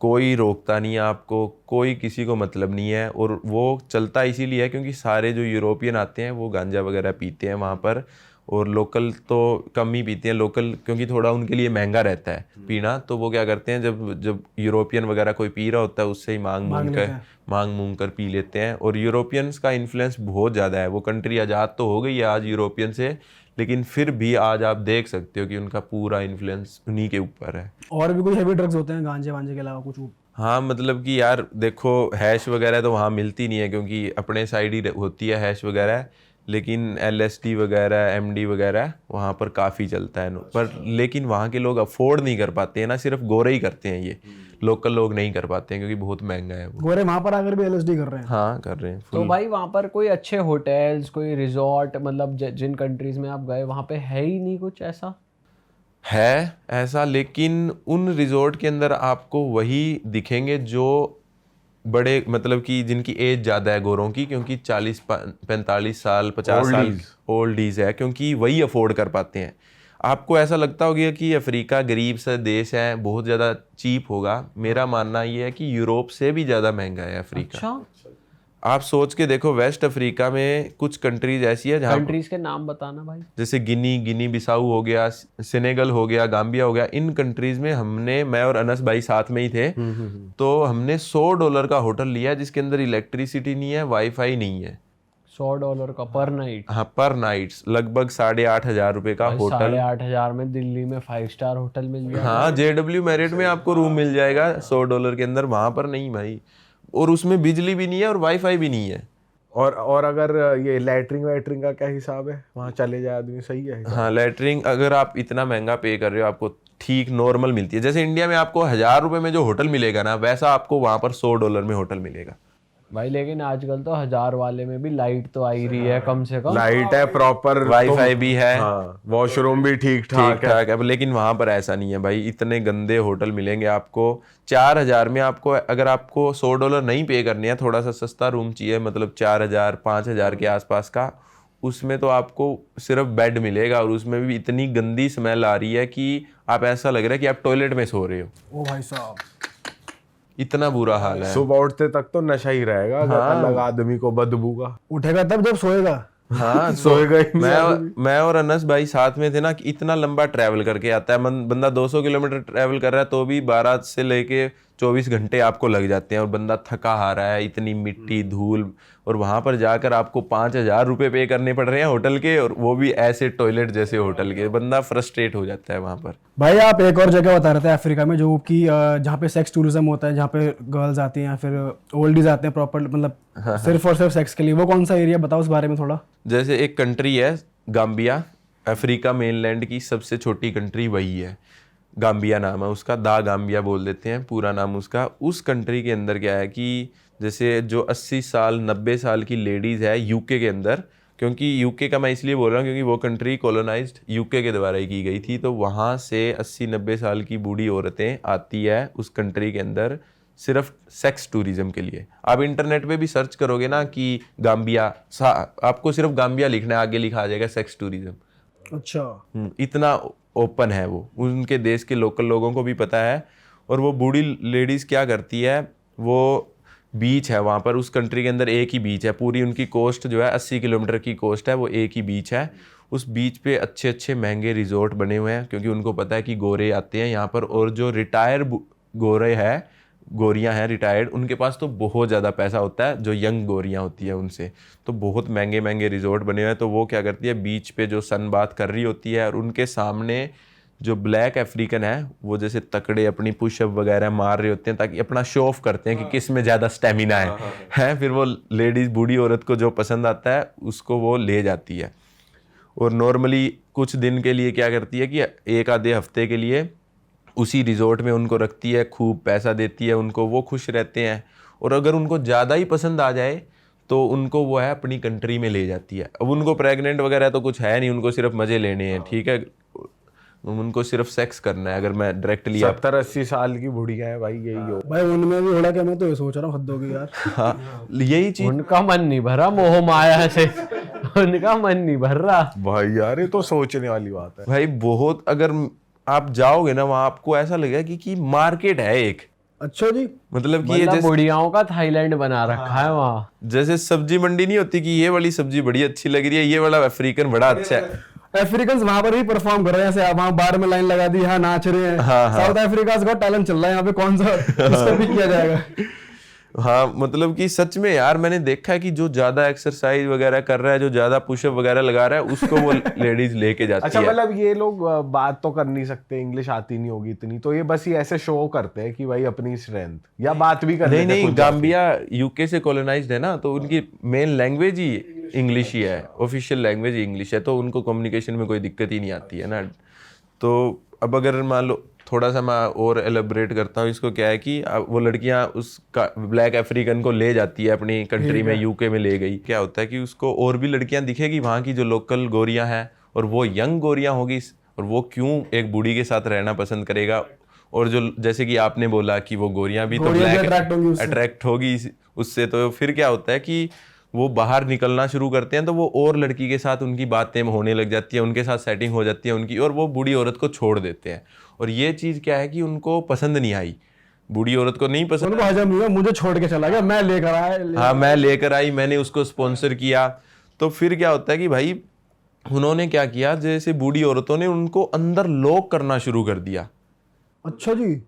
A: कोई रोकता नहीं है आपको, कोई किसी को मतलब नहीं है। और वो चलता इसीलिए है क्योंकि सारे जो यूरोपियन आते हैं वो गांजा वगैरह पीते हैं वहाँ पर, और लोकल तो कम ही पीते हैं। लोकल क्योंकि थोड़ा उनके लिए महंगा रहता है पीना, तो वो क्या करते हैं, जब यूरोपियन वगैरह कोई पी रहा होता है, उससे ही मांग मूंग कर पी लेते हैं। और यूरोपियंस का इन्फ्लुएंस बहुत ज़्यादा है। वो कंट्री आज़ाद तो हो गई है आज यूरोपियन से, लेकिन फिर भी आज आप देख सकते हो कि उनका पूरा इन्फ्लुएंस उन्हीं के ऊपर है।
C: और भी कोई हैवी ड्रग्स होते हैं गांजे वांजे के अलावा कुछ?
A: हाँ, मतलब कि यार देखो, हैश वगैरह तो वहाँ मिलती नहीं है, क्योंकि अपने साइड ही होती है हैश वगैरह। लेकिन LSD वगैरह MD वगैरह वहाँ पर काफ़ी चलता है। पर लेकिन वहाँ के लोग अफोर्ड नहीं कर पाते हैं ना, सिर्फ गोरे ही करते हैं, ये लोकल लोग नहीं कर पाते हैं क्योंकि बहुत महंगा है वो।
C: गोरे वहां पर आकर भी LSD कर रहे हैं।
A: हाँ कर रहे हैं
B: तो भाई वहाँ पर कोई अच्छे होटल्स, कोई रिजॉर्ट, मतलब जिन कंट्रीज में आप गए वहाँ पे है ही नहीं कुछ ऐसा?
A: है ऐसा, लेकिन उन रिजॉर्ट के अंदर आपको वही दिखेंगे जो बड़े मतलब कि जिनकी एज ज़्यादा है गोरों की, क्योंकि 40-45 साल 50 साल ओल्ड एज है, क्योंकि वही अफोर्ड कर पाते हैं। आपको ऐसा लगता होगा कि अफ्रीका गरीब सा देश है, बहुत ज़्यादा चीप होगा। मेरा मानना ये है कि यूरोप से भी ज़्यादा महंगा है अफ्रीका।
B: अच्छा,
A: आप सोच के देखो, वेस्ट अफ्रीका में कुछ कंट्रीज ऐसी है जहाँ
B: कंट्रीज के नाम बताना भाई।
A: जैसे गिनी बिसाऊ हो गया, सेनेगल हो गया, गाम्बिया हो गया। इन कंट्रीज में मैं और अनस भाई साथ में ही थे, तो हमने $100 का होटल लिया जिसके अंदर इलेक्ट्रिसिटी नहीं है, वाईफाई नहीं है।
B: $100 का पर नाइट?
A: हाँ पर नाइट्स, लगभग 8,500 रुपए का होटल।
B: 8,500 में दिल्ली में 5 स्टार होटल मिल जाएगा।
A: हाँ JW मैरियट में आपको रूम मिल जाएगा $100 के अंदर, वहां पर नहीं भाई। और उसमें बिजली भी नहीं है और वाईफाई भी नहीं है।
D: और अगर ये लैटरिंग वैटरिंग का क्या हिसाब है, वहाँ चले जाए आदमी, सही है?
A: हाँ लैटरिंग अगर आप इतना महंगा पे कर रहे हो, आपको ठीक नॉर्मल मिलती है। जैसे इंडिया में आपको 1,000 रुपए में जो होटल मिलेगा ना, वैसा आपको वहां पर $100 में होटल मिलेगा
B: भाई। लेकिन आजकल तो 1,000 वाले में भी लाइट तो आ ही रही है कम से कम।
D: लाइट है, प्रॉपर
A: वाईफाई भी है,
D: हाँ, वॉशरूम भी ठीक ठाक है।
A: लेकिन वहां पर ऐसा नहीं है भाई। इतने गंदे होटल मिलेंगे आपको 4,000 में। आपको अगर आपको $100 नहीं पे करने हैं, थोड़ा सा सस्ता रूम चाहिए, मतलब 4,000-5,000 के आसपास का, उसमें तो आपको सिर्फ बेड मिलेगा और उसमें भी इतनी गंदी स्मेल आ रही है कि आप ऐसा लग रहा है कि आप टॉयलेट में सो रहे हो।
C: ओ भाई साहब,
A: इतना बुरा हाल है।
D: सुबह उठते तक तो नशा ही रहेगा, अलग आदमी को बदबू का।
C: उठेगा तब जब सोएगा।
A: हाँ
D: सोएगा ही नहीं।
A: मैं और अनस भाई साथ में थे ना, कि इतना लंबा ट्रैवल करके आता है बंदा, 200 किलोमीटर ट्रैवल कर रहा है तो भी 12 से लेके 24 घंटे आपको लग जाते हैं और बंदा थका हारा है, इतनी मिट्टी धूल, और वहां पर जाकर आपको 5,000 रुपए पे करने पड़ रहे हैं होटल के, और वो भी ऐसे टॉयलेट जैसे होटल के। बंदा फ्रस्ट्रेट हो जाता है वहां पर।
C: भाई आप एक और जगह बता रहे थे अफ्रीका में, जो कि जहाँ पे सेक्स टूरिज्म होता है, जहाँ पे गर्ल्स आती हैं या फिर ओल्डीज आते हैं प्रॉपर, मतलब सिर्फ और सिर्फ सेक्स के लिए। वो कौन सा एरिया, बताओ उस बारे में थोड़ा।
A: जैसे एक कंट्री है गाम्बिया, अफ्रीका मेनलैंड की सबसे छोटी कंट्री वही है, गाम्बिया नाम है उसका, दा गाम्बिया बोल देते हैं पूरा नाम उसका। उस कंट्री के अंदर क्या है कि जैसे जो 80 साल 90 साल की लेडीज़ है यूके के अंदर, क्योंकि यूके का मैं इसलिए बोल रहा हूँ क्योंकि वो कंट्री कॉलोनाइज्ड यूके के द्वारा ही की गई थी, तो वहाँ से 80-90 साल की बूढ़ी औरतें आती है उस कंट्री के अंदर सिर्फ सेक्स टूरिज्म के लिए। आप इंटरनेट पे भी सर्च करोगे ना कि गाम्बिया, आपको सिर्फ गाम्बिया लिखना है, आगे लिखा आ जाएगा सेक्स टूरिज्म।
C: अच्छा,
A: इतना ओपन है वो, उनके देश के लोकल लोगों को भी पता है। और वो बूढ़ी लेडीज़ क्या करती है, वो बीच है वहाँ पर, उस कंट्री के अंदर एक ही बीच है, पूरी उनकी कोस्ट जो है 80 किलोमीटर की कोस्ट है, वो एक ही बीच है। उस बीच पे अच्छे अच्छे महंगे रिजॉर्ट बने हुए हैं, क्योंकि उनको पता है कि गोरे आते हैं यहाँ पर, और जो रिटायर गोरे हैं, गोरियां हैं रिटायर्ड, उनके पास तो बहुत ज़्यादा पैसा होता है, जो यंग गोरियां होती है उनसे तो बहुत महंगे महंगे रिजॉर्ट बने हुए हैं। तो वो क्या करती है, बीच पे जो सन बात कर रही होती है, और उनके सामने जो ब्लैक अफ्रीकन है वो जैसे तकड़े अपनी पुशअप वगैरह मार रहे होते हैं, ताकि अपना शो ऑफ करते हैं कि किस में ज़्यादा स्टेमिना है। फिर वो लेडीज़, बूढ़ी औरत को जो पसंद आता है उसको वो ले जाती है, और नॉर्मली कुछ दिन के लिए क्या करती है कि एक आधे हफ्ते के लिए उसी रिजॉर्ट में उनको रखती है, खूब पैसा देती है उनको, वो खुश रहते हैं। और अगर उनको ज़्यादा ही पसंद आ जाए तो उनको वो है अपनी कंट्री में ले जाती है। अब उनको प्रेग्नेंट वगैरह तो कुछ है नहीं, उनको सिर्फ मज़े लेने हैं, ठीक है, उनको सिर्फ सेक्स करना है। अगर मैं डायरेक्टली
D: 70-80 साल की बुढ़िया है भाई, यही हो
C: भाई उनमें भी थोड़ा क्या, मैं तो ये सोच रहा हूँ हद होगी यार।
A: हाँ यही चीज़,
B: उनका मन नहीं भरा मोह माया से, उनका मन नहीं भर रहा
D: भाई यार, ये तो सोचने वाली बात है
A: भाई बहुत। अगर आप जाओगे ना वहाँ, आपको ऐसा लगेगा कि मार्केट है एक।
C: अच्छा जी,
A: मतलब कि ये
B: मतलब
A: जैसे
B: बुढ़ियाओं का थाईलैंड बना रखा है वहाँ।
A: जैसे सब्जी मंडी नहीं होती कि ये वाली सब्जी बड़ी अच्छी लग रही है, ये वाला अफ्रीकन बड़ा अच्छा है।
C: अफ्रीकन वहां पर भी परफॉर्म कर रहे हैं, जैसे वहां बार में लाइन लगा दी, यहाँ नाच रहे हैं। साउथ अफ्रीका का टैलेंट चल रहा है यहाँ पे, कौन सा इसको भी किया जाएगा।
A: हाँ मतलब कि सच में यार, मैंने देखा है कि जो ज्यादा एक्सरसाइज वगैरह कर रहा है, जो ज्यादा पुशअप वगैरह लगा रहा है, उसको वो लेडीज लेके जाती
D: अच्छा,
A: है।
D: मतलब ये लोग बात तो कर नहीं सकते, इंग्लिश आती नहीं होगी इतनी, तो ये बस ये ऐसे शो करते हैं कि भाई अपनी स्ट्रेंथ, या बात भी कर
A: नहीं, गाम्बिया यूके से कॉलोनाइज्ड है ना, तो उनकी मेन लैंग्वेज ही इंग्लिश ही है, ऑफिशियल लैंग्वेज इंग्लिश है, तो उनको कम्युनिकेशन में कोई दिक्कत ही नहीं आती है ना। तो अब अगर मान लो थोड़ा सा मैं और एलेबरेट करता हूँ इसको, क्या है कि वो लड़कियाँ उस ब्लैक अफ्रीकन को ले जाती है अपनी कंट्री में, यूके में ले गई, क्या होता है कि उसको और भी लड़कियाँ दिखेगी वहाँ की जो लोकल गोरियाँ हैं, और वो यंग गोरियाँ होगी, और वो क्यों एक बूढ़ी के साथ रहना पसंद करेगा। और जो जैसे कि आपने बोला कि वो गोरियाँ भी तो ब्लैक अट्रैक्ट होगी उससे, तो फिर क्या होता है कि वो बाहर निकलना शुरू करते हैं, तो वो और लड़की के साथ उनकी बातें होने लग जाती है, उनके साथ सेटिंग हो जाती है उनकी, और वो बूढ़ी औरत को छोड़ देते हैं। और ये चीज़ क्या है कि उनको पसंद नहीं आई, बूढ़ी औरत को नहीं पसंद,
C: उनको हजम नहीं हुआ, मुझे छोड़ के चला गया, मैं लेकर आया।
A: हाँ मैं लेकर आई, मैंने उसको स्पॉन्सर किया। तो फिर क्या होता है कि भाई उन्होंने क्या किया, जैसे बूढ़ी औरतों ने उनको अंदर लॉक करना शुरू कर दिया।
C: अच्छा जी,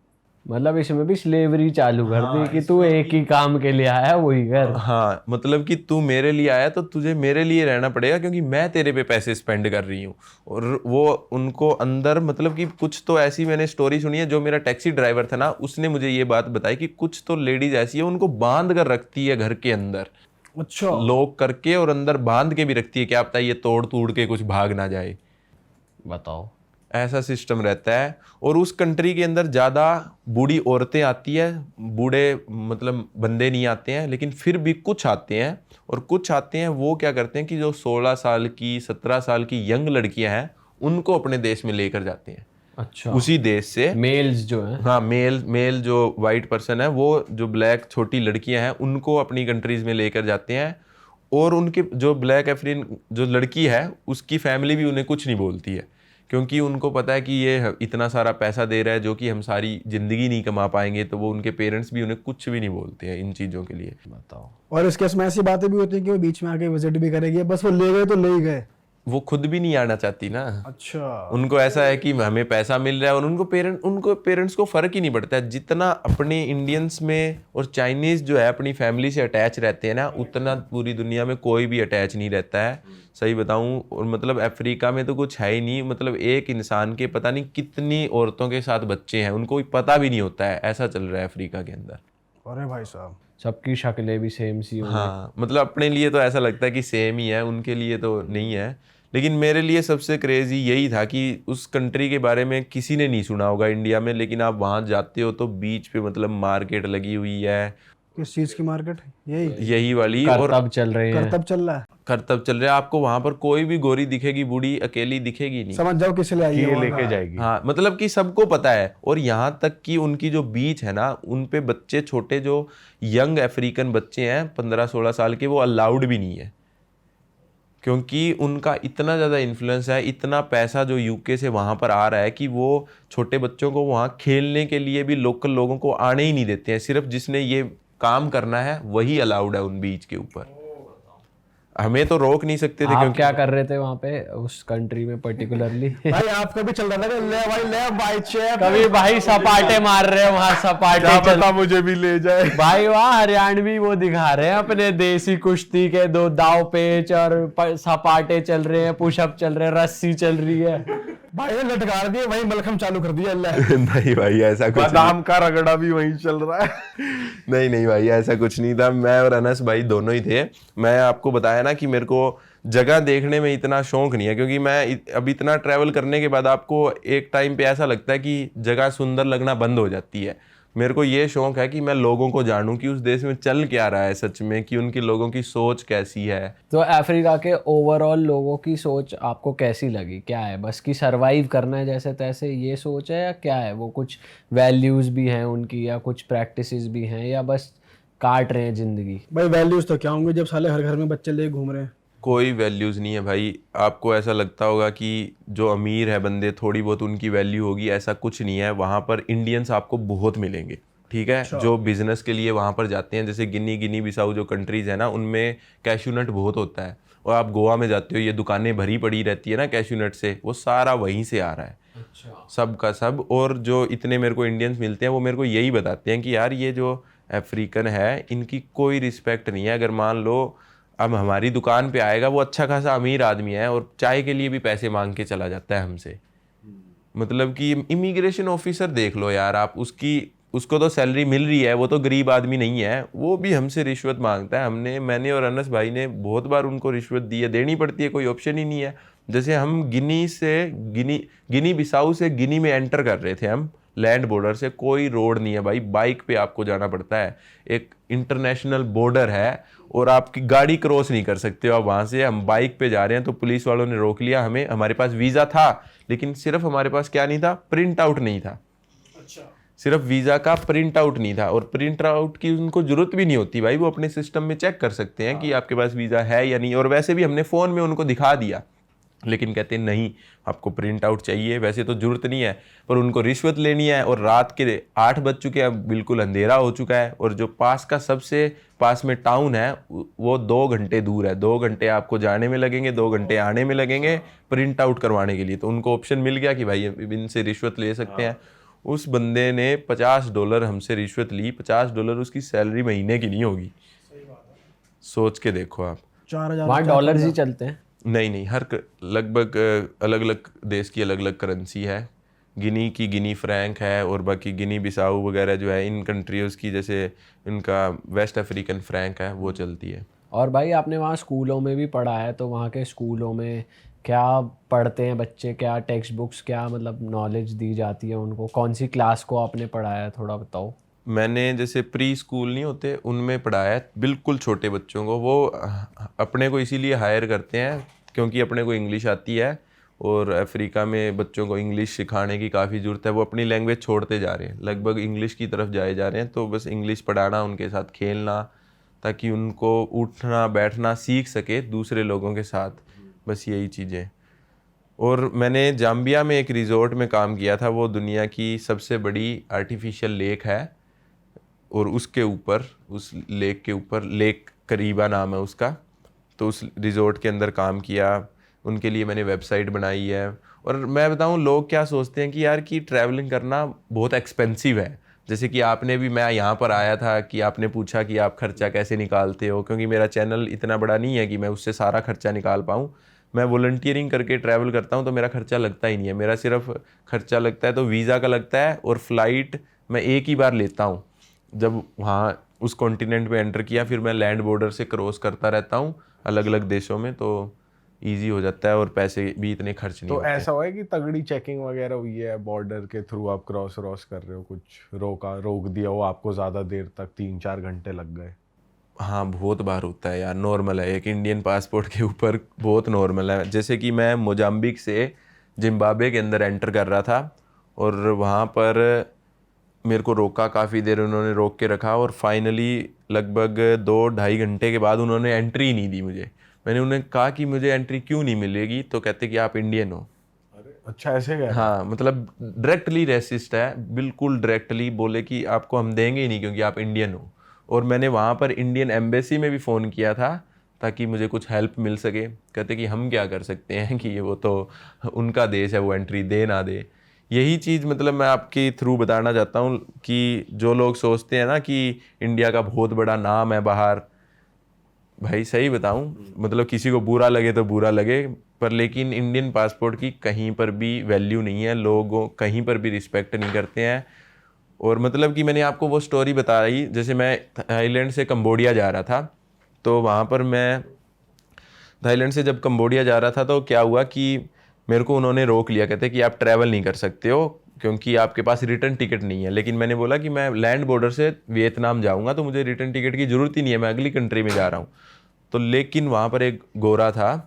B: मतलब इसमें भी स्लेवरी चालू कर दी कि तू एक ही काम के लिए आया वही कर।
A: हाँ, मतलब कि तू मेरे लिए आया तो तुझे मेरे लिए रहना पड़ेगा, क्योंकि मैं तेरे पे पैसे स्पेंड कर रही हूँ। और वो उनको अंदर, मतलब कि कुछ तो ऐसी मैंने स्टोरी सुनी है, जो मेरा टैक्सी ड्राइवर था ना, उसने मुझे ये बात बताई कि कुछ तो लेडीज ऐसी है, उनको बांध कर रखती है घर के अंदर,
C: अच्छा,
A: लॉक करके, और अंदर बांध के भी रखती है, क्या पता ये तोड़ तोड़ के कुछ भाग ना जाए।
B: बताओ,
A: ऐसा सिस्टम रहता है। और उस कंट्री के अंदर ज़्यादा बूढ़ी औरतें आती है, बूढ़े मतलब बंदे नहीं आते हैं, लेकिन फिर भी कुछ आते हैं। और कुछ आते हैं वो क्या करते हैं कि जो 16 साल की 17 साल की यंग लड़कियां हैं, उनको अपने देश में लेकर जाते हैं।
B: अच्छा,
A: उसी देश से
B: मेल्स जो हैं,
A: हाँ, मेल जो वाइट पर्सन है, वो जो ब्लैक छोटी लड़कियां हैं उनको अपनी कंट्रीज में लेकर जाते हैं। और उनके जो ब्लैक अफ्रीकन जो लड़की है, उसकी फैमिली भी उन्हें कुछ नहीं बोलती है, क्योंकि उनको पता है कि ये इतना सारा पैसा दे रहा है जो कि हम सारी जिंदगी नहीं कमा पाएंगे, तो वो उनके पेरेंट्स भी उन्हें कुछ भी नहीं बोलते हैं इन चीज़ों के लिए।
B: बताओ।
C: और इस केस में ऐसी बातें भी होती है कि वो बीच में आके विजिट भी करेगी, बस वो ले गए तो ले ही गए।
A: वो खुद भी नहीं आना चाहती ना।
C: अच्छा,
A: उनको ऐसा है कि हमें पैसा मिल रहा है, और उनको पेरेंट्स को फर्क ही नहीं पड़ता है। जितना अपने इंडियंस में और चाइनीज जो है अपनी फैमिली से अटैच रहते हैं ना, उतना पूरी दुनिया में कोई भी अटैच नहीं रहता है, सही बताऊं। और मतलब अफ्रीका में तो कुछ है ही नहीं, मतलब एक इंसान के पता नहीं कितनी औरतों के साथ बच्चे हैं, उनको पता भी नहीं होता है, ऐसा चल रहा है अफ्रीका के अंदर।
C: अरे भाई साहब,
B: सबकी शक्लें भी सेम सी होंगी।
A: हाँ, मतलब अपने लिए तो ऐसा लगता है कि सेम ही है, उनके लिए तो नहीं है। लेकिन मेरे लिए सबसे क्रेजी यही था कि उस कंट्री के बारे में किसी ने नहीं सुना होगा इंडिया में, लेकिन आप वहाँ जाते हो तो बीच पे मतलब मार्केट लगी हुई है।
C: किस चीज की मार्केट?
A: यही वाली। और
B: करतब चल रहे हैं,
C: करतब चल रहा है।
A: करतब चल रहा है। आपको वहां पर कोई भी गोरी दिखेगी, बूढ़ी अकेली दिखेगी नहीं,
C: समझ जाओ किस लिए आई है
D: ये
C: वहाँ
D: लेके जाएगी।
A: हाँ, मतलब कि सबको पता है। और यहाँ तक कि उनकी जो बीच है ना, उन पे बच्चे छोटे जो यंग अफ्रीकन बच्चे हैं 15-16 साल के, वो अलाउड भी नहीं है, क्योंकि उनका इतना ज़्यादा इन्फ्लुएंस है, इतना पैसा जो यूके से वहाँ पर आ रहा है कि वो छोटे बच्चों को वहाँ खेलने के लिए भी लोकल लोगों को आने ही नहीं देते हैं। सिर्फ जिसने ये काम करना है वही अलाउड है उन बीच के ऊपर। हमें तो रोक नहीं सकते थे,
B: आप
A: क्योंकि
B: क्या कर रहे थे वहाँ पे उस कंट्री में पर्टिकुलरली?
C: भाई आपका भी चल रहा था कि ले भाई ले भाई चेप।
B: कभी भाई सपाटे मार रहे हैं वहाँ, सपाटे
D: क्या
B: चल
D: पता मुझे भी ले जाए।
B: भाई वहाँ हरियाणवी वो दिखा रहे हैं अपने देसी कुश्ती के, 2 दाव पेच और सपाटे चल रहे हैं, पुशअप चल रहे हैं, रस्सी चल रही है।
C: भाई ने लटका दिए, वही मलखम चालू कर दिया अल्लाह।
A: नहीं भाई ऐसा कुछ नहीं।
D: बादाम का रगड़ा भी वहीं चल रहा है।
A: नहीं भाई ऐसा कुछ नहीं था। मैं और अनस भाई दोनों ही थे। मैं आपको बताया ना कि मेरे को जगह देखने में इतना शौक नहीं है, क्योंकि मैं अब इतना ट्रैवल करने के बाद आपको एक टाइम पे ऐसा लगता है कि जगह सुंदर लगना बंद हो जाती है। मेरे को ये शौक है कि मैं लोगों को जानूं कि उस देश में चल क्या रहा है सच में, कि उनकी लोगों की सोच कैसी है।
B: तो अफ्रीका के ओवरऑल लोगों की सोच आपको कैसी लगी? क्या है, बस कि सरवाइव करना है जैसे तैसे ये सोच है, या क्या है? वो कुछ वैल्यूज भी हैं उनकी, या कुछ प्रैक्टिसेस भी हैं, या बस काट रहे हैं जिंदगी?
C: भाई वैल्यूज तो क्या होंगे जब साले हर घर में बच्चे ले घूम रहे हैं।
A: कोई वैल्यूज़ नहीं है भाई। आपको ऐसा लगता होगा कि जो अमीर है बंदे, थोड़ी बहुत उनकी वैल्यू होगी, ऐसा कुछ नहीं है। वहाँ पर इंडियंस आपको बहुत मिलेंगे, ठीक है। जो बिजनेस के लिए वहाँ पर जाते हैं, जैसे गिनी बिसाऊ जो कंट्रीज़ है ना, उनमें कैश्यू नट बहुत होता है। और आप गोवा में जाते हो, ये दुकानें भरी पड़ी रहती है ना कैश्यू नट से, वो सारा वहीं से आ रहा है। अच्छा। सब का सब। और जो इतने मेरे को इंडियंस मिलते हैं, वो मेरे को यही बताते हैं कि यार ये जो अफ्रीकन है, इनकी कोई रिस्पेक्ट नहीं है। अगर मान लो अब हमारी दुकान पे आएगा, वो अच्छा खासा अमीर आदमी है और चाय के लिए भी पैसे मांग के चला जाता है हमसे। मतलब कि इमिग्रेशन ऑफिसर देख लो यार आप, उसकी उसको तो सैलरी मिल रही है, वो तो गरीब आदमी नहीं है, वो भी हमसे रिश्वत मांगता है। मैंने और अनस भाई ने बहुत बार उनको रिश्वत दी है, देनी पड़ती है, कोई ऑप्शन ही नहीं है। जैसे हम गिनी बिसाऊ से गिनी में एंटर कर रहे थे, हम लैंड बॉर्डर से, कोई रोड नहीं है भाई, बाइक पे आपको जाना पड़ता है, एक इंटरनेशनल बॉर्डर है और आपकी गाड़ी क्रॉस नहीं कर सकते हो आप वहाँ से। हम बाइक पे जा रहे हैं तो पुलिस वालों ने रोक लिया हमें, हमारे पास वीज़ा था लेकिन सिर्फ हमारे पास क्या नहीं था, प्रिंट आउट नहीं था। सिर्फ वीज़ा का प्रिंट आउट नहीं था, और प्रिंट आउट की उनको जरूरत भी नहीं होती भाई, वो अपने सिस्टम में चेक कर सकते हैं कि आपके पास वीज़ा है या नहीं। और वैसे भी हमने फ़ोन में उनको दिखा दिया, लेकिन कहते हैं नहीं आपको प्रिंट आउट चाहिए, वैसे तो ज़रूरत नहीं है, पर उनको रिश्वत लेनी है। और रात के 8 बज चुके हैं, बिल्कुल अंधेरा हो चुका है, और जो पास का सबसे पास में टाउन है वो 2 घंटे दूर है। 2 घंटे आपको जाने में लगेंगे, 2 घंटे आने में लगेंगे प्रिंट आउट करवाने के लिए। तो उनको ऑप्शन मिल गया कि भाई इनसे रिश्वत ले सकते हैं। उस बंदे ने $50 हमसे रिश्वत ली। $50 उसकी सैलरी महीने की नहीं होगी, सोच के देखो आप।
C: 4,000
B: वहाँ डॉलर्स ही चलते हैं।
A: नहीं, हर लगभग अलग अलग देश की अलग अलग करेंसी है। गिनी की गिनी फ्रैंक है, और बाकी गिनी बिसाऊ वगैरह जो है इन कंट्रीज़ की, जैसे इनका वेस्ट अफ्रीकन फ्रैंक है, वो चलती है।
B: और भाई आपने वहाँ स्कूलों में भी पढ़ा है, तो वहाँ के स्कूलों में क्या पढ़ते हैं बच्चे, क्या टेक्स्ट बुक्स, क्या मतलब नॉलेज दी जाती है उनको, कौन सी क्लास को आपने पढ़ाया है, थोड़ा बताओ।
A: मैंने जैसे प्री स्कूल नहीं होते उनमें पढ़ाया है, बिल्कुल छोटे बच्चों को। वो अपने को इसीलिए हायर करते हैं क्योंकि अपने को इंग्लिश आती है, और अफ्रीका में बच्चों को इंग्लिश सिखाने की काफ़ी ज़रूरत है। वो अपनी लैंग्वेज छोड़ते जा रहे हैं, लगभग इंग्लिश की तरफ जाए जा रहे हैं। तो बस इंग्लिश पढ़ाना, उनके साथ खेलना, ताकि उनको उठना बैठना सीख सके दूसरे लोगों के साथ, बस यही चीज़ें। और मैंने जाम्बिया में एक रिज़ोर्ट में काम किया था, वो दुनिया की सबसे बड़ी आर्टिफिशियल लेक है, और उसके ऊपर, उस लेक के ऊपर, लेक करीबा नाम है उसका, तो उस रिज़ोर्ट के अंदर काम किया। उनके लिए मैंने वेबसाइट बनाई है। और मैं बताऊं, लोग क्या सोचते हैं कि यार कि ट्रैवलिंग करना बहुत एक्सपेंसिव है। जैसे कि आपने भी, मैं यहाँ पर आया था कि आपने पूछा कि आप खर्चा कैसे निकालते हो, क्योंकि मेरा चैनल इतना बड़ा नहीं है कि मैं उससे सारा खर्चा निकाल पाऊँ। मैं वॉलंटियरिंग करके ट्रैवल करता हूँ तो मेरा खर्चा लगता ही नहीं है। मेरा सिर्फ खर्चा लगता है तो वीज़ा का लगता है, और फ्लाइट मैं एक ही बार लेता हूँ। जब वहाँ उस कॉन्टिनेंट में एंटर किया, फिर मैं लैंड बॉर्डर से क्रॉस करता रहता हूँ अलग अलग देशों में, तो ईजी हो जाता है और पैसे भी इतने खर्च नहीं
D: तो
A: होते।
D: ऐसा हुआ है कि तगड़ी चेकिंग वगैरह हुई है बॉर्डर के थ्रू, आप क्रॉस कर रहे हो, कुछ रोक दिया हो आपको, ज़्यादा देर तक 3-4 घंटे लग गए?
A: हाँ, बहुत बार होता है यार, नॉर्मल है, एक इंडियन पासपोर्ट के ऊपर बहुत नॉर्मल है। जैसे कि मैं मोजाम्बिक से जिम्बाब्वे के अंदर एंटर कर रहा था, और वहाँ पर मेरे को रोका, काफ़ी देर उन्होंने रोक के रखा, और फाइनली लगभग 2-2.5 घंटे के बाद उन्होंने एंट्री ही नहीं दी मुझे। मैंने उन्हें कहा कि मुझे एंट्री क्यों नहीं मिलेगी, तो कहते कि आप इंडियन हो।
D: अच्छा, ऐसे क्या?
A: हाँ, मतलब डायरेक्टली रेसिस्ट है, बिल्कुल डायरेक्टली बोले कि आपको हम देंगे ही नहीं क्योंकि आप इंडियन हो। और मैंने वहाँ पर इंडियन एम्बेसी में भी फ़ोन किया था ताकि मुझे कुछ हेल्प मिल सके। कहते कि हम क्या कर सकते हैं कि वो तो उनका देश है, वो एंट्री दे ना दे। यही चीज़ मतलब मैं आपके थ्रू बताना चाहता हूँ कि जो लोग सोचते हैं ना कि इंडिया का बहुत बड़ा नाम है बाहर, भाई सही बताऊँ, मतलब किसी को बुरा लगे तो बुरा लगे, पर लेकिन इंडियन पासपोर्ट की कहीं पर भी वैल्यू नहीं है, लोगों कहीं पर भी रिस्पेक्ट नहीं करते हैं। और मतलब कि मैंने आपको वो स्टोरी बता रही, जैसे मैं थाईलैंड से कंबोडिया जा रहा था, तो वहाँ पर मैं थाईलैंड से जब कंबोडिया जा रहा था तो क्या हुआ कि मेरे को उन्होंने रोक लिया, कहते कि आप ट्रैवल नहीं कर सकते हो क्योंकि आपके पास रिटर्न टिकट नहीं है। लेकिन मैंने बोला कि मैं लैंड बॉर्डर से वियतनाम जाऊँगा तो मुझे रिटर्न टिकट की ज़रूरत ही नहीं है, मैं अगली कंट्री में जा रहा हूँ। तो लेकिन वहाँ पर एक गोरा था,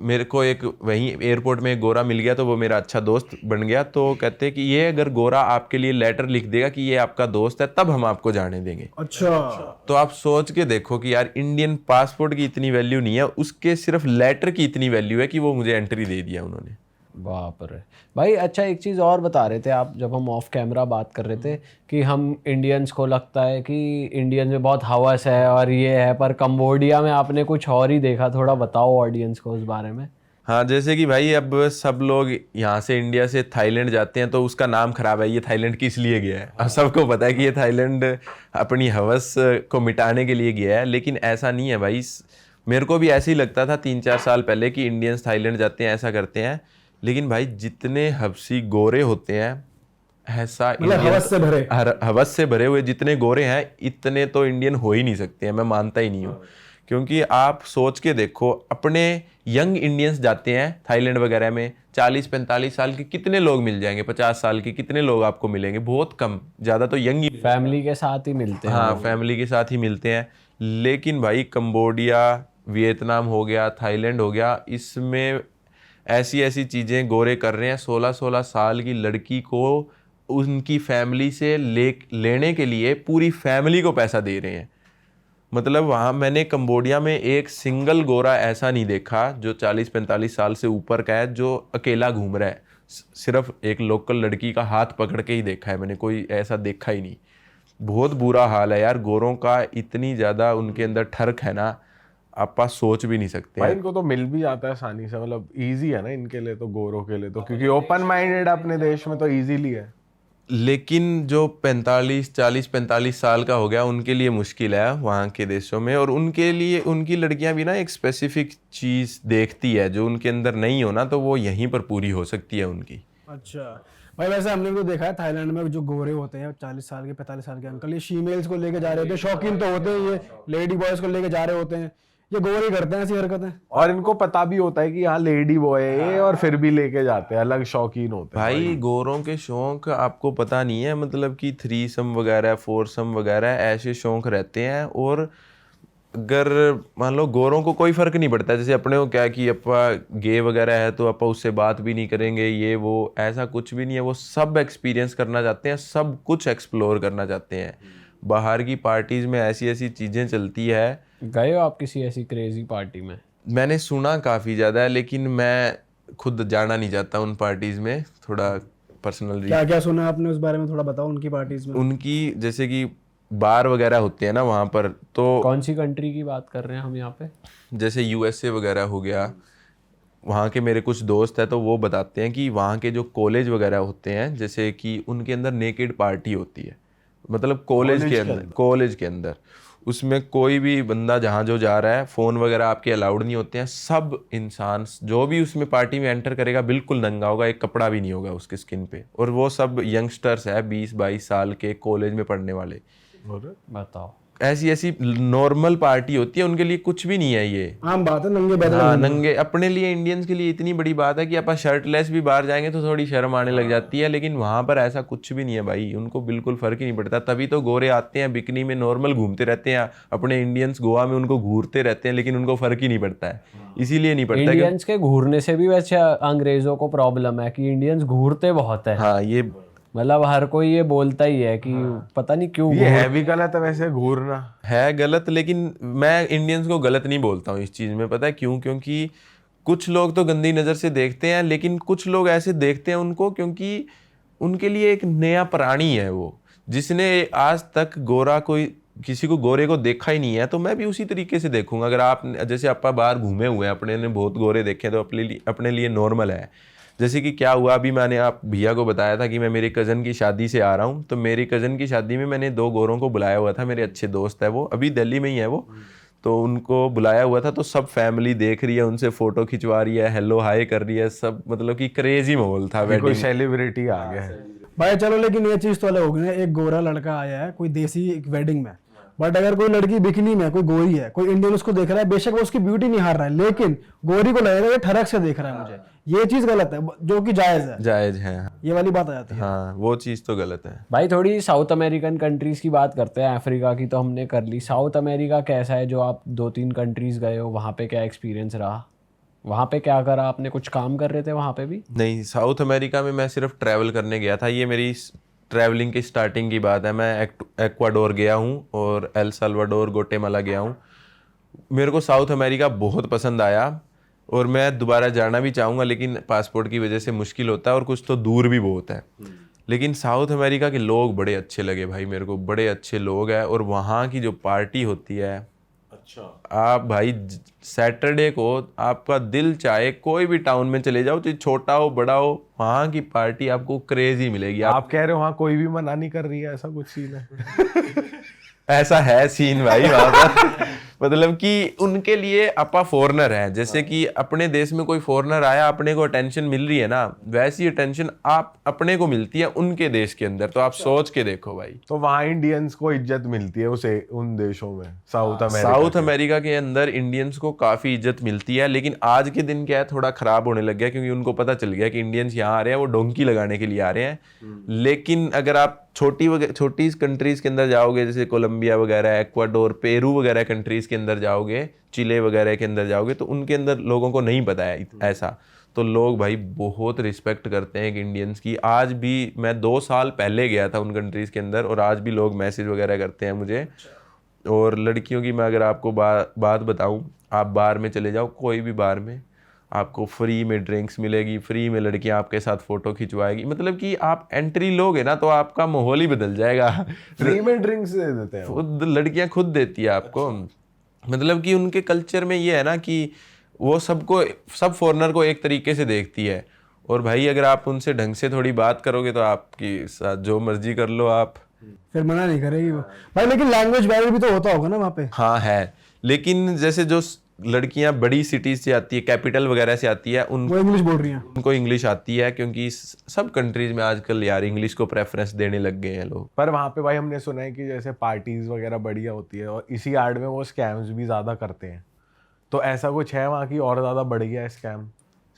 A: मेरे को एक वहीं एयरपोर्ट में एक गोरा मिल गया, तो वो मेरा अच्छा दोस्त बन गया। तो कहते कि ये अगर गोरा आपके लिए लेटर लिख देगा कि ये आपका दोस्त है, तब हम आपको जाने देंगे।
C: अच्छा,
A: तो आप सोच के देखो कि यार इंडियन पासपोर्ट की इतनी वैल्यू नहीं है, उसके सिर्फ लेटर की इतनी वैल्यू है कि वो मुझे एंट्री दे दिया उन्होंने।
B: बाप रे भाई। अच्छा, एक चीज़ और बता रहे थे आप, जब हम ऑफ कैमरा बात कर रहे थे कि हम इंडियंस को लगता है कि इंडियंस में बहुत हवस है और ये है, पर कंबोडिया में आपने कुछ और ही देखा, थोड़ा बताओ ऑडियंस को उस बारे में।
A: हाँ, जैसे कि भाई अब सब लोग यहाँ से इंडिया से थाईलैंड जाते हैं तो उसका नाम खराब है, ये थाईलैंड किस लिए गया है। अब सबको पता है कि ये थाईलैंड अपनी हवस को मिटाने के लिए गया है, लेकिन ऐसा नहीं है भाई। मेरे को भी ऐसे ही लगता था 3-4 साल पहले कि इंडियंस थाईलैंड जाते हैं, ऐसा करते हैं, लेकिन भाई जितने हबशी गोरे होते हैं ऐसा
C: मतलब हवस से भरे।
A: हवस से भरे हुए जितने गोरे हैं इतने तो इंडियन हो ही नहीं सकते हैं, मैं मानता ही नहीं हूँ। क्योंकि आप सोच के देखो, अपने यंग इंडियंस जाते हैं थाईलैंड वगैरह में, 40-45 साल के कितने लोग मिल जाएंगे, 50 साल के कितने लोग आपको मिलेंगे, बहुत कम, ज़्यादा तो यंग ही।
B: फैमिली के साथ ही मिलते हैं।
A: हाँ, फैमिली के साथ ही मिलते हैं। लेकिन भाई कंबोडिया, वियतनाम हो गया, थाईलैंड हो गया, इसमें ऐसी ऐसी चीज़ें गोरे कर रहे हैं। 16-16 साल की लड़की को उनकी फैमिली से लेने के लिए पूरी फैमिली को पैसा दे रहे हैं। मतलब वहाँ मैंने कंबोडिया में एक सिंगल गोरा ऐसा नहीं देखा जो 40-45 साल से ऊपर का है जो अकेला घूम रहा है। सिर्फ एक लोकल लड़की का हाथ पकड़ के ही देखा है मैंने, कोई ऐसा देखा ही नहीं। बहुत बुरा हाल है यार गोरों का, इतनी ज़्यादा उनके अंदर ठर्क है ना, आप सोच भी नहीं सकते
D: भाई
A: हैं।
D: इनको तो मिल भी जाता है आसानी से, मतलब इजी है ना इनके लिए तो, गोरों के लिए तो, क्योंकि ओपन माइंडेड अपने देश में तो इजीली है।
A: लेकिन जो 40-45 साल का हो गया उनके लिए मुश्किल है वहाँ के देशों में। और उनके लिए उनकी लड़कियां भी ना एक स्पेसिफिक चीज़ देखती है जो उनके अंदर नहीं हो ना, तो वो यहीं पर पूरी हो सकती है उनकी।
C: अच्छा भाई, वैसे हमने भी तो देखा है थाईलैंड में जो गोरे होते हैं 40 साल के 45 साल के अंकल, ये फीमेल्स को लेके जा रहे होते हैं, शौकीन तो होते हैं, ये लेडी बॉयज को लेके जा रहे होते हैं, ये गोरे करते हैं ऐसी हरकतें।
D: और इनको पता भी होता है कि यहाँ लेडी बॉय है ये, और फिर भी लेके जाते हैं, अलग शौकीन होते हैं
A: भाई गोरों के शौक आपको पता नहीं है, मतलब कि थ्रीसम वगैरह, फोरसम वगैरह ऐसे शौक रहते हैं। और अगर मान लो गोरों को कोई फर्क नहीं पड़ता, जैसे अपने को क्या कि अपा गे वगैरह है तो अपा उससे बात भी नहीं करेंगे, ये वो, ऐसा कुछ भी नहीं है। वो सब एक्सपीरियंस करना चाहते हैं, सब कुछ एक्सप्लोर करना चाहते हैं। बाहर की पार्टीज में ऐसी ऐसी चीज़ें चलती है।
B: गए हो आप किसी ऐसी क्रेजी पार्टी में?
A: मैंने सुना काफ़ी ज़्यादा है, लेकिन मैं खुद जाना नहीं चाहता उन पार्टीज़ में, थोड़ा पर्सनल।
C: क्या क्या सुना आपने उस बारे में, थोड़ा बताओ उनकी पार्टीज में।
A: उनकी जैसे कि बार वगैरह होते हैं ना वहाँ पर, तो
B: कौन सी कंट्री की बात कर रहे हैं हम यहाँ पे?
A: जैसे यूएसए वगैरह हो गया, वहाँ के मेरे कुछ दोस्त हैं तो वो बताते हैं कि वहाँ के जो कॉलेज वगैरह होते हैं, जैसे कि उनके अंदर नेकेड पार्टी होती है। मतलब कॉलेज के अंदर उसमें कोई भी बंदा जहाँ जो जा रहा है, फ़ोन वगैरह आपके अलाउड नहीं होते हैं। सब इंसान जो भी उसमें पार्टी में एंटर करेगा बिल्कुल नंगा होगा, एक कपड़ा भी नहीं होगा उसके स्किन पे। और वो सब यंगस्टर्स है 20-22 साल के, कॉलेज में पढ़ने वाले।
B: बताओ,
A: ऐसी ऐसी नॉर्मल पार्टी होती है, उनके लिए कुछ भी नहीं है ये।
C: आम बात है, नंगे बैठे।
A: हाँ, नंगे। अपने लिए इंडियंस के लिए इतनी बड़ी बात है कि आप शर्टलेस भी बाहर जाएंगे तो थोड़ी शर्म आने लग जाती है, लेकिन वहां पर ऐसा कुछ भी नहीं है भाई, उनको बिल्कुल फर्क ही नहीं पड़ता। तभी तो गोरे आते हैं बिकनी में, नॉर्मल घूमते रहते हैं। अपने इंडियंस गोवा में उनको घूरते रहते हैं, लेकिन उनको फर्क ही नहीं पड़ता है। इसीलिए नहीं पड़ता
B: इंडियंस के घूरने से भी वैसे अंग्रेजों को प्रॉब्लम है कि इंडियंस घूरते बहुत है।
A: हाँ, ये
B: मतलब हर कोई ये बोलता ही है कि पता नहीं क्यों
D: ये है भी गलत है वैसे, घूरना
A: है गलत, लेकिन मैं इंडियंस को गलत नहीं बोलता हूँ इस चीज़ में। पता है क्यों? क्योंकि कुछ लोग तो गंदी नज़र से देखते हैं, लेकिन कुछ लोग ऐसे देखते हैं उनको क्योंकि उनके लिए एक नया प्राणी है वो, जिसने आज तक किसी को गोरे को देखा ही नहीं है। तो मैं भी उसी तरीके से देखूंगा। अगर आप जैसे आप बाहर घूमे हुए हैं, अपने ने बहुत गोरे देखे हैं, तो अपने लिए नॉर्मल है। जैसे कि क्या हुआ, अभी मैंने आप भैया को बताया था कि मैं मेरी कज़न की शादी से आ रहा हूँ, तो मेरी कज़न की शादी में मैंने 2 गोरों को बुलाया हुआ था। मेरे अच्छे दोस्त है वो, अभी दिल्ली में ही है वो, तो उनको बुलाया हुआ था। तो सब फैमिली देख रही है, उनसे फ़ोटो खिंचवा रही है, हेलो हाय कर रही है सब, मतलब कि क्रेजी माहौल था।
D: कोई
A: वेडिंग
D: सेलिब्रिटी आ गया है
C: भाई चलो, लेकिन ये चीज तो अलग हो गई ना, एक गोरा लड़का आया है कोई देसी एक वेडिंग में, बट अगर कोई लड़की बिकनी में, कोई गोरी है, कोई इंडियन उसको देख रहा है, बेशक वो उसकी ब्यूटी नहीं हार रहा है, लेकिन गोरी को लगेगा ये ठरक से देख रहा है मुझे, ये चीज गलत है, जो कि जायज है। ये वाली बात आ जाती है।
A: हाँ, वो चीज़ तो गलत है
B: भाई। थोड़ी साउथ अमेरिकन कंट्रीज की बात करते हैं। अफ्रीका की तो हमने कर ली, साउथ अमेरिका कैसा है? जो आप 2-3 कंट्रीज गए हो, वहाँ पे क्या एक्सपीरियंस रहा? वहाँ पे क्या करा आपने? कुछ काम कर रहे थे वहाँ पे भी?
A: नहीं, साउथ अमेरिका में मैं सिर्फ ट्रैवल करने गया था। ये मेरी ट्रैवलिंग की स्टार्टिंग की बात है। मैं एक्वाडोर गया हूँ और एल साल्वाडोर, ग्वाटेमाला गया हूँ। मेरे को साउथ अमेरिका बहुत पसंद आया और मैं दोबारा जाना भी चाहूँगा, लेकिन पासपोर्ट की वजह से मुश्किल होता है और कुछ तो दूर भी बहुत है। लेकिन साउथ अमेरिका के लोग बड़े अच्छे लगे भाई मेरे को, बड़े अच्छे लोग हैं। और वहाँ की जो पार्टी होती है, अच्छा, आप भाई सैटरडे को आपका दिल चाहे कोई भी टाउन में चले जाओ, तो छोटा हो बड़ा हो, वहाँ की पार्टी आपको क्रेजी मिलेगी।
D: आप कह रहे हो वहाँ कोई भी मना नहीं कर रही है, ऐसा कुछ सीन है?
A: ऐसा है सीन भाई वहाँ पर। मतलब कि उनके लिए अपा फॉरनर है, जैसे कि अपने देश में कोई फॉरनर आया, अपने को अटेंशन मिल रही है ना, वैसी अटेंशन आप अपने को मिलती है उनके देश के अंदर। तो आप सोच के देखो भाई,
D: तो वहाँ इंडियंस को इज्जत मिलती है उसे उन देशों में,
A: साउथ अमेरिका के अंदर इंडियंस को काफी इज्जत मिलती है। लेकिन आज के दिन क्या है, थोड़ा खराब होने लग गया, क्योंकि उनको पता चल गया कि इंडियंस यहाँ आ रहे हैं, वो डोंकी लगाने के लिए आ रहे हैं। लेकिन अगर आप छोटी कंट्रीज के अंदर जाओगे, जैसे कोलंबिया वगैरह, एक्वाडोर, पेरू वगैरह कंट्रीज के अंदर जाओगे, चिले वगैरह के अंदर जाओगे, तो उनके अंदर लोगों को नहीं पता है ऐसा। तो लोग भाई बहुत रिस्पेक्ट करते हैं इंडियंस की। आज भी मैं 2 साल पहले गया था उन कंट्रीज के अंदर, और आज भी लोग मैसेज वगैरह करते हैं मुझे। और लड़कियों की मैं अगर आपको बात बताऊं, आप बार में चले जाओ, कोई भी बार में आपको फ्री में ड्रिंक्स मिलेगी, फ्री में लड़कियां आपके साथ फोटो खिंचवाएगी। मतलब कि आप एंट्री लोगे ना तो आपका माहौल ही बदल जाएगा।
D: फ्री में ड्रिंक्स दे देते हैं,
A: खुद लड़कियां खुद देती है आपको। मतलब कि उनके कल्चर में ये है ना कि वो सब फॉरेनर को एक तरीके से देखती है। और भाई अगर आप उनसे ढंग से थोड़ी बात करोगे तो आपकी साथ जो मर्जी कर लो आप,
C: फिर मना नहीं करेगी वो भाई। लेकिन लैंग्वेज बैरियर भी तो होता होगा ना वहाँ पे।
A: हाँ है, लेकिन जैसे जो लड़कियां बड़ी सिटीज से आती है, कैपिटल वगैरह से आती है,
C: वो इंग्लिश बोल रही हैं,
A: उनको इंग्लिश आती है, क्योंकि सब कंट्रीज में आजकल यार इंग्लिश को प्रेफरेंस देने लग गए हैं लोग।
D: पर वहाँ पे भाई हमने सुना है कि जैसे पार्टीज वगैरह बढ़िया होती है और इसी आड़ में वो स्कैम्स भी ज्यादा करते हैं। तो ऐसा कुछ है वहाँ की और ज्यादा बढ़ गया है स्कैम?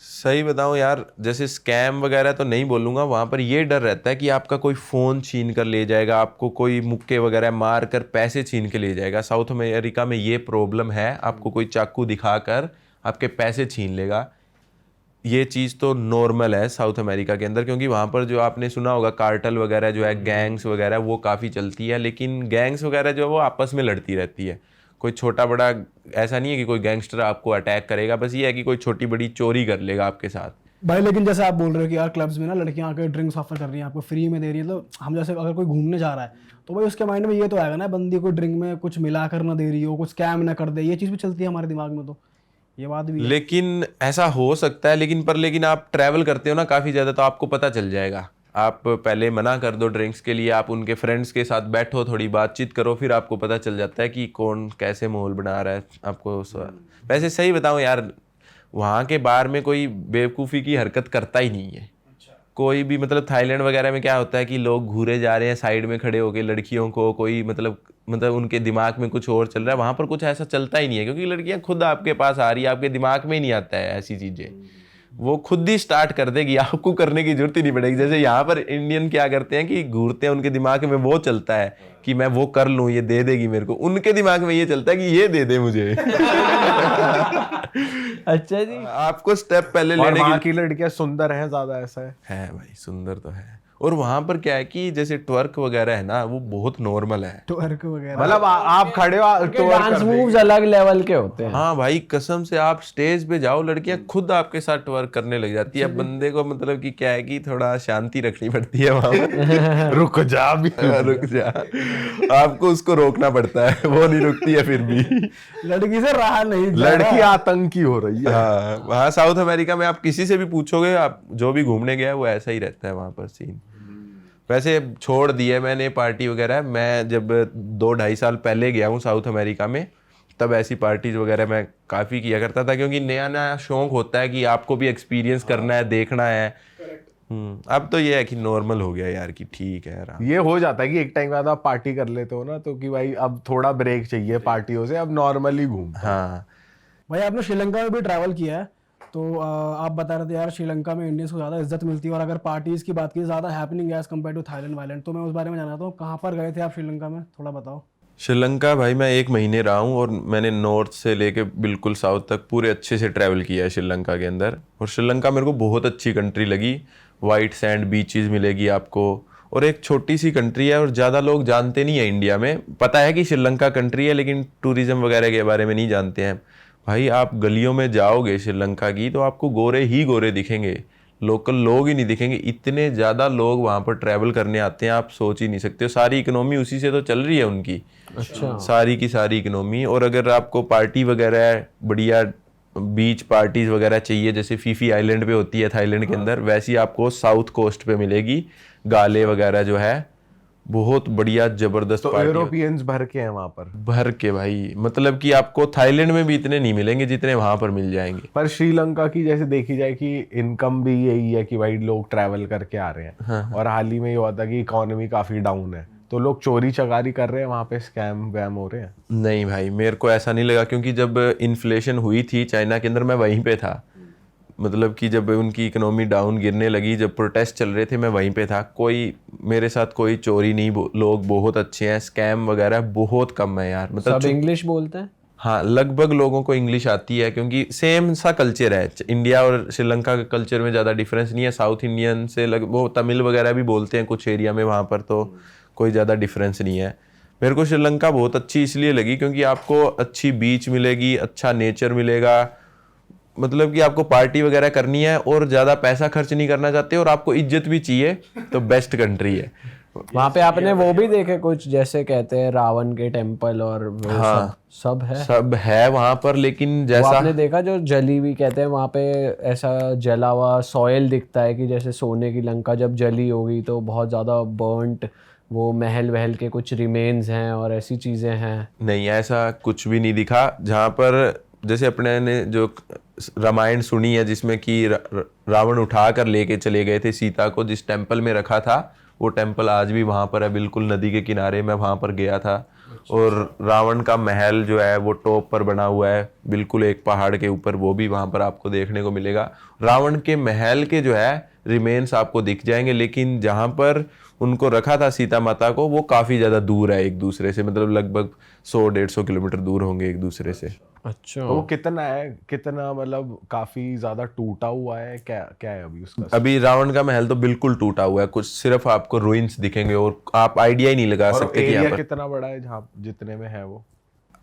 A: सही बताऊं यार, जैसे स्कैम वगैरह तो नहीं बोलूंगा, वहां पर ये डर रहता है कि आपका कोई फोन छीन कर ले जाएगा, आपको कोई मुक्के वगैरह मार कर पैसे छीन के ले जाएगा। साउथ अमेरिका में ये प्रॉब्लम है, आपको कोई चाकू दिखाकर आपके पैसे छीन लेगा। ये चीज़ तो नॉर्मल है साउथ अमेरिका के अंदर, क्योंकि वहाँ पर जो आपने सुना होगा कार्टेल वगैरह जो है, गैंग्स वगैरह, वो काफ़ी चलती है। लेकिन गैंग्स वगैरह जो है वो आपस में लड़ती रहती है, कोई छोटा बड़ा ऐसा नहीं है कि कोई गैंगस्टर आपको अटैक करेगा। बस ये है कि कोई छोटी बड़ी चोरी कर लेगा आपके साथ।
C: भाई लेकिन जैसे आप बोल रहे हो कि यार क्लब्स में ना लड़कियां आकर ड्रिंक्स ऑफर कर रही हैं, आपको फ्री में दे रही है, तो हम जैसे अगर कोई घूमने जा रहा है तो भाई उसके माइंड में ये तो आएगा ना, बंदी को ड्रिंक में कुछ मिला कर ना दे रही हो, कुछ स्कैम ना कर दे। ये चीज़ भी चलती है हमारे दिमाग में, तो ये बात भी है।
A: लेकिन ऐसा हो सकता है, लेकिन आप ट्रैवल करते हो ना काफ़ी ज़्यादा, तो आपको पता चल जाएगा। आप पहले मना कर दो ड्रिंक्स के लिए, आप उनके फ्रेंड्स के साथ बैठो, थोड़ी बातचीत करो, फिर आपको पता चल जाता है कि कौन कैसे माहौल बना रहा है आपको। वैसे सही बताऊं यार, वहाँ के बार में कोई बेवकूफ़ी की हरकत करता ही नहीं है कोई भी। मतलब थाईलैंड वगैरह में क्या होता है कि लोग घूरे जा रहे हैं साइड में खड़े होके लड़कियों को, कोई मतलब उनके दिमाग में कुछ और चल रहा है। वहाँ पर कुछ ऐसा चलता ही नहीं है, क्योंकि लड़कियाँ खुद आपके पास आ रही है, आपके दिमाग में ही नहीं आता है ऐसी चीज़ें। वो खुद ही स्टार्ट कर देगी, आपको करने की जरूरत ही नहीं पड़ेगी। जैसे यहाँ पर इंडियन क्या करते हैं कि घूरते हैं, उनके दिमाग में वो चलता है कि मैं वो कर लूँ, ये दे देगी मेरे को। उनके दिमाग में ये चलता है कि ये दे दे मुझे।
B: अच्छा जी,
A: आपको स्टेप पहले
D: और
A: लेने
D: वहाँ की लड़कियां सुंदर हैं ज्यादा, ऐसा
A: है भाई, सुंदर तो है। और वहां पर क्या है कि जैसे ट्वर्क वगैरह है ना, वो बहुत नॉर्मल है।
C: ट्वर्क वगैरह
D: मतलब आप खड़े हो तो
B: डांस मूव्स अलग लेवल के होते हैं।
A: हाँ भाई, कसम से आप स्टेज पे जाओ, लड़कियां खुद आपके साथ ट्वर्क करने लग जाती है। अब बंदे को मतलब कि क्या है कि थोड़ा शांति रखनी पड़ती है वहां पर।
D: रुक जा भी,
A: रुक जा, आपको उसको रोकना पड़ता है, वो नहीं रुकती है फिर भी।
C: लड़की से रहा नहीं जा
D: लड़की
C: रहा।
D: आतंकी हो रही है।
A: हाँ, वहाँ साउथ अमेरिका में आप किसी से भी पूछोगे, आप जो भी घूमने गया है वो ऐसा ही रहता है वहाँ पर सीन। वैसे छोड़ दिए मैंने पार्टी वगैरह। मैं जब 2-2.5 साल पहले गया हूँ साउथ अमेरिका में, तब ऐसी पार्टीज वगैरह मैं काफ़ी किया करता था, क्योंकि नया नया शौक होता है कि आपको भी एक्सपीरियंस करना है, देखना है। अब तो ये है कि नॉर्मल हो गया यार, कि ठीक है यार।
D: ये हो जाता है कि एक टाइम बाद आप पार्टी कर लेते हो ना, तो कि भाई अब थोड़ा ब्रेक चाहिए पार्टियों से, अब नॉर्मली घूम।
A: हाँ
C: भाई आपने श्रीलंका में भी ट्रैवल किया है, तो आप बता रहे थे यार श्रीलंका में इंडियंस को ज़्यादा इज्जत मिलती है, और अगर पार्टीज़ की बात की ज़्यादा हैपनिंग है एज कम्पेयर टू थाईलैंड वाईलैंड। तो मैं उस बारे में जानना हूँ, कहाँ पर गए थे आप श्रीलंका में, थोड़ा बताओ।
A: श्रीलंका भाई मैं 1 महीने रहा हूँ, और मैंने नॉर्थ से लेके बिल्कुल साउथ तक पूरे अच्छे से ट्रैवल किया है श्रीलंका के अंदर। और श्रीलंका मेरे को बहुत अच्छी कंट्री लगी। वाइट सैंड बीचेस मिलेगी आपको, और एक छोटी सी कंट्री है, और ज़्यादा लोग जानते नहीं है इंडिया में। पता है कि श्रीलंका कंट्री है, लेकिन टूरिज्म वगैरह के बारे में नहीं जानते हैं। भाई आप गलियों में जाओगे श्रीलंका की, तो आपको गोरे ही गोरे दिखेंगे, लोकल लोग ही नहीं दिखेंगे। इतने ज़्यादा लोग वहाँ पर ट्रैवल करने आते हैं, आप सोच ही नहीं सकते हो। सारी इकोनॉमी उसी से तो चल रही है उनकी।
B: अच्छा,
A: सारी की सारी इकोनॉमी। और अगर आपको पार्टी वगैरह बढ़िया बीच पार्टीज वगैरह चाहिए, जैसे फीफी आइलैंड पे होती है थाईलैंड के अंदर, वैसी आपको साउथ कोस्ट पे मिलेगी। गाले वगैरह जो है बहुत बढ़िया जबरदस्त
D: तो
A: पार्टी
D: यूरोपियंस भर के हैं वहां पर।
A: भर के भाई, मतलब कि आपको थाईलैंड में भी इतने नहीं मिलेंगे जितने वहां पर मिल जाएंगे।
D: पर श्रीलंका की जैसे देखी जाए कि इनकम भी यही है कि भाई लोग ट्रैवल करके आ रहे हैं, और हाल ही में ये हुआ था कि इकोनॉमी काफी डाउन है, तो लोग चोरी चकारी कर रहे हैं वहां पे, स्कैम वैम हो रहे हैं।
A: नहीं भाई, मेरे को ऐसा नहीं लगा, क्योंकि जब इन्फ्लेशन हुई थी चाइना के अंदर मैं वहीं पे था। मतलब कि जब उनकी इकोनॉमी डाउन गिरने लगी, जब प्रोटेस्ट चल रहे थे, मैं वहीं पे था। कोई मेरे साथ कोई चोरी नहीं, लोग बहुत अच्छे हैं, स्कैम वगैरह बहुत कम है यार। मतलब
B: सब इंग्लिश बोलते हैं?
A: हाँ, लगभग लोगों को इंग्लिश आती है, क्योंकि सेम सा कल्चर है। इंडिया और श्रीलंका के कल्चर में ज़्यादा डिफरेंस नहीं है। साउथ इंडियन से वो तमिल वगैरह भी बोलते हैं कुछ एरिया में वहाँ पर, तो कोई ज़्यादा डिफरेंस नहीं है। मेरे को श्रीलंका बहुत अच्छी इसलिए लगी क्योंकि आपको अच्छी बीच मिलेगी, अच्छा नेचर मिलेगा। मतलब कि आपको पार्टी वगैरह करनी है और ज़्यादा पैसा खर्च नहीं करना चाहते और आपको इज्जत भी चाहिए, तो बेस्ट कंट्री है।
B: वहां पे आपने वो भी देखे कुछ, जैसे कहते हैं रावण के टेम्पल और वो सब है?
A: सब है वहां पर, लेकिन
B: वो
A: जैसा
B: आपने देखा जो जली हुई, कहते हैं वहां पे ऐसा जला हुआ सॉयल दिखता है कि जैसे सोने की लंका जब जली होगी तो बहुत ज्यादा बर्न्ट वो महल वहल के कुछ रिमेन्स हैं और ऐसी चीजें हैं।
A: नहीं, ऐसा कुछ भी नहीं दिखा। जहाँ पर जैसे अपने ने जो रामायण सुनी है जिसमें कि रावण उठा कर लेके चले गए थे सीता को, जिस टेम्पल में रखा था, वो टेम्पल आज भी वहाँ पर है, बिल्कुल नदी के किनारे। मैं वहाँ पर गया था। और रावण का महल जो है वो टॉप पर बना हुआ है, बिल्कुल एक पहाड़ के ऊपर, वो भी वहाँ पर आपको देखने को मिलेगा। रावण के महल के जो है रिमेन्स आपको दिख जाएंगे, लेकिन जहाँ पर उनको रखा था सीता माता को, वो काफ़ी ज़्यादा दूर है एक दूसरे से, मतलब लगभग 100-150 किलोमीटर दूर होंगे एक दूसरे से।
B: अच्छा,
D: तो वो कितना है, कितना मतलब काफी ज्यादा टूटा हुआ है, क्या क्या है अभी उसका?
A: अभी रावण का महल तो बिल्कुल टूटा हुआ है, कुछ सिर्फ आपको रुइंस दिखेंगे और आप आइडिया ही नहीं लगा
D: और
A: सकते कि यहाँ
D: एरिया
A: पर
D: कितना बड़ा है जहाँ जितने में है वो?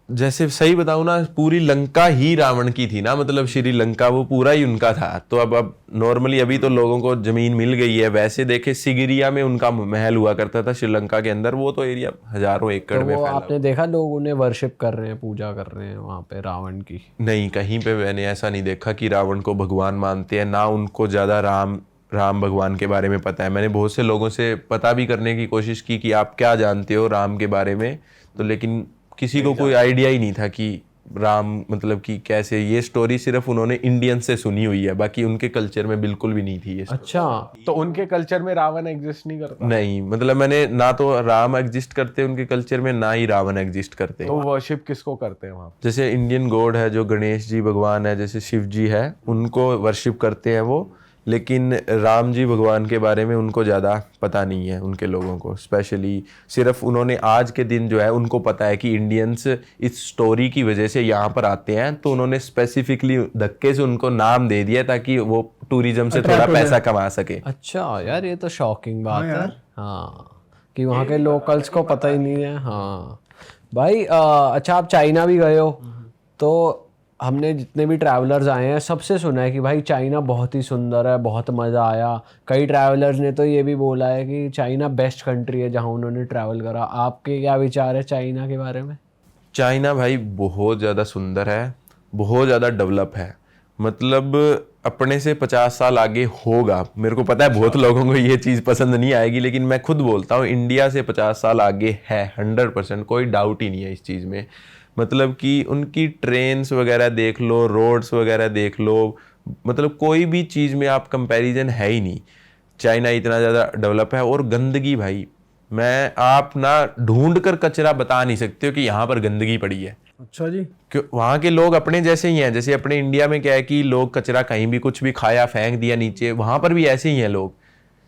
A: जैसे सही बताऊं ना, पूरी लंका ही रावण की थी ना, मतलब श्रीलंका वो पूरा ही उनका था। तो अब नॉर्मली अभी तो लोगों को जमीन मिल गई है। वैसे देखे सिगिरिया में उनका महल हुआ करता था श्रीलंका के अंदर, वो तो एरिया हजारों एकड़
B: तो
A: में
B: वो
A: फैला
B: आपने देखा लोग उन्हें वर्शिप कर रहे हैं, पूजा कर रहे हैं वहां पे रावण की?
A: नहीं, कहीं पे मैंने ऐसा नहीं देखा कि रावण को भगवान मानते हैं। ना उनको ज्यादा राम भगवान के बारे में पता है। मैंने बहुत से लोगों से पता भी करने की कोशिश की कि आप क्या जानते हो राम के बारे में, तो लेकिन किसी को कोई आइडिया ही नहीं था कि राम मतलब कि कैसे। ये स्टोरी सिर्फ उन्होंने इंडियन से सुनी हुई है, बाकी उनके कल्चर में बिल्कुल भी नहीं थी ये।
B: अच्छा,
D: तो उनके कल्चर में रावण एग्जिस्ट नहीं करता?
A: नहीं, मतलब मैंने ना तो राम एग्जिस्ट करते उनके कल्चर में, ना ही रावण एग्जिस्ट करते।
D: तो वर्शिप किसको करते हैं वहाँ?
A: जैसे इंडियन गॉड है जो गणेश जी भगवान है, जैसे शिव जी है, उनको वर्शिप करते हैं वो। लेकिन राम जी भगवान के बारे में उनको ज़्यादा पता नहीं है उनके लोगों को। स्पेशली सिर्फ उन्होंने आज के दिन जो है उनको पता है कि इंडियंस इस स्टोरी की वजह से यहाँ पर आते हैं, तो उन्होंने स्पेसिफिकली धक्के से उनको नाम दे दिया ताकि वो टूरिज्म से थोड़ा पैसा कमा सके।
B: अच्छा यार, ये तो शॉकिंग बात है। हाँ, कि वहाँ के लोकल्स को पता ही नहीं है। हाँ भाई, अच्छा आप चाइना भी गए हो, तो हमने जितने भी ट्रैवलर्स आए हैं सबसे सुना है कि भाई चाइना बहुत ही सुंदर है, बहुत मज़ा आया। कई ट्रैवलर्स ने तो ये भी बोला है कि चाइना बेस्ट कंट्री है जहाँ उन्होंने ट्रैवल करा। आपके क्या विचार है चाइना के बारे में?
A: चाइना भाई बहुत ज़्यादा सुंदर है, बहुत ज़्यादा डेवलप है। मतलब अपने से 50 साल आगे होगा। मेरे को पता है बहुत लोगों को ये चीज़ पसंद नहीं आएगी, लेकिन मैं खुद बोलता हूँ इंडिया से 50 साल आगे है, 100%, कोई डाउट ही नहीं है इस चीज़ में। मतलब कि उनकी ट्रेन्स वगैरह देख लो, रोड्स वगैरह देख लो, मतलब कोई भी चीज़ में आप कंपैरिजन है ही नहीं। चाइना इतना ज़्यादा डेवलप है। और गंदगी भाई, आप ना ढूंढ कर कचरा बता नहीं सकते हो कि यहाँ पर गंदगी पड़ी है।
C: अच्छा जी।
A: क्यों? वहाँ के लोग अपने जैसे ही हैं। जैसे अपने इंडिया में क्या है कि लोग कचरा कहीं भी कुछ भी खाया फेंक दिया नीचे, वहाँ पर भी ऐसे ही हैं लोग।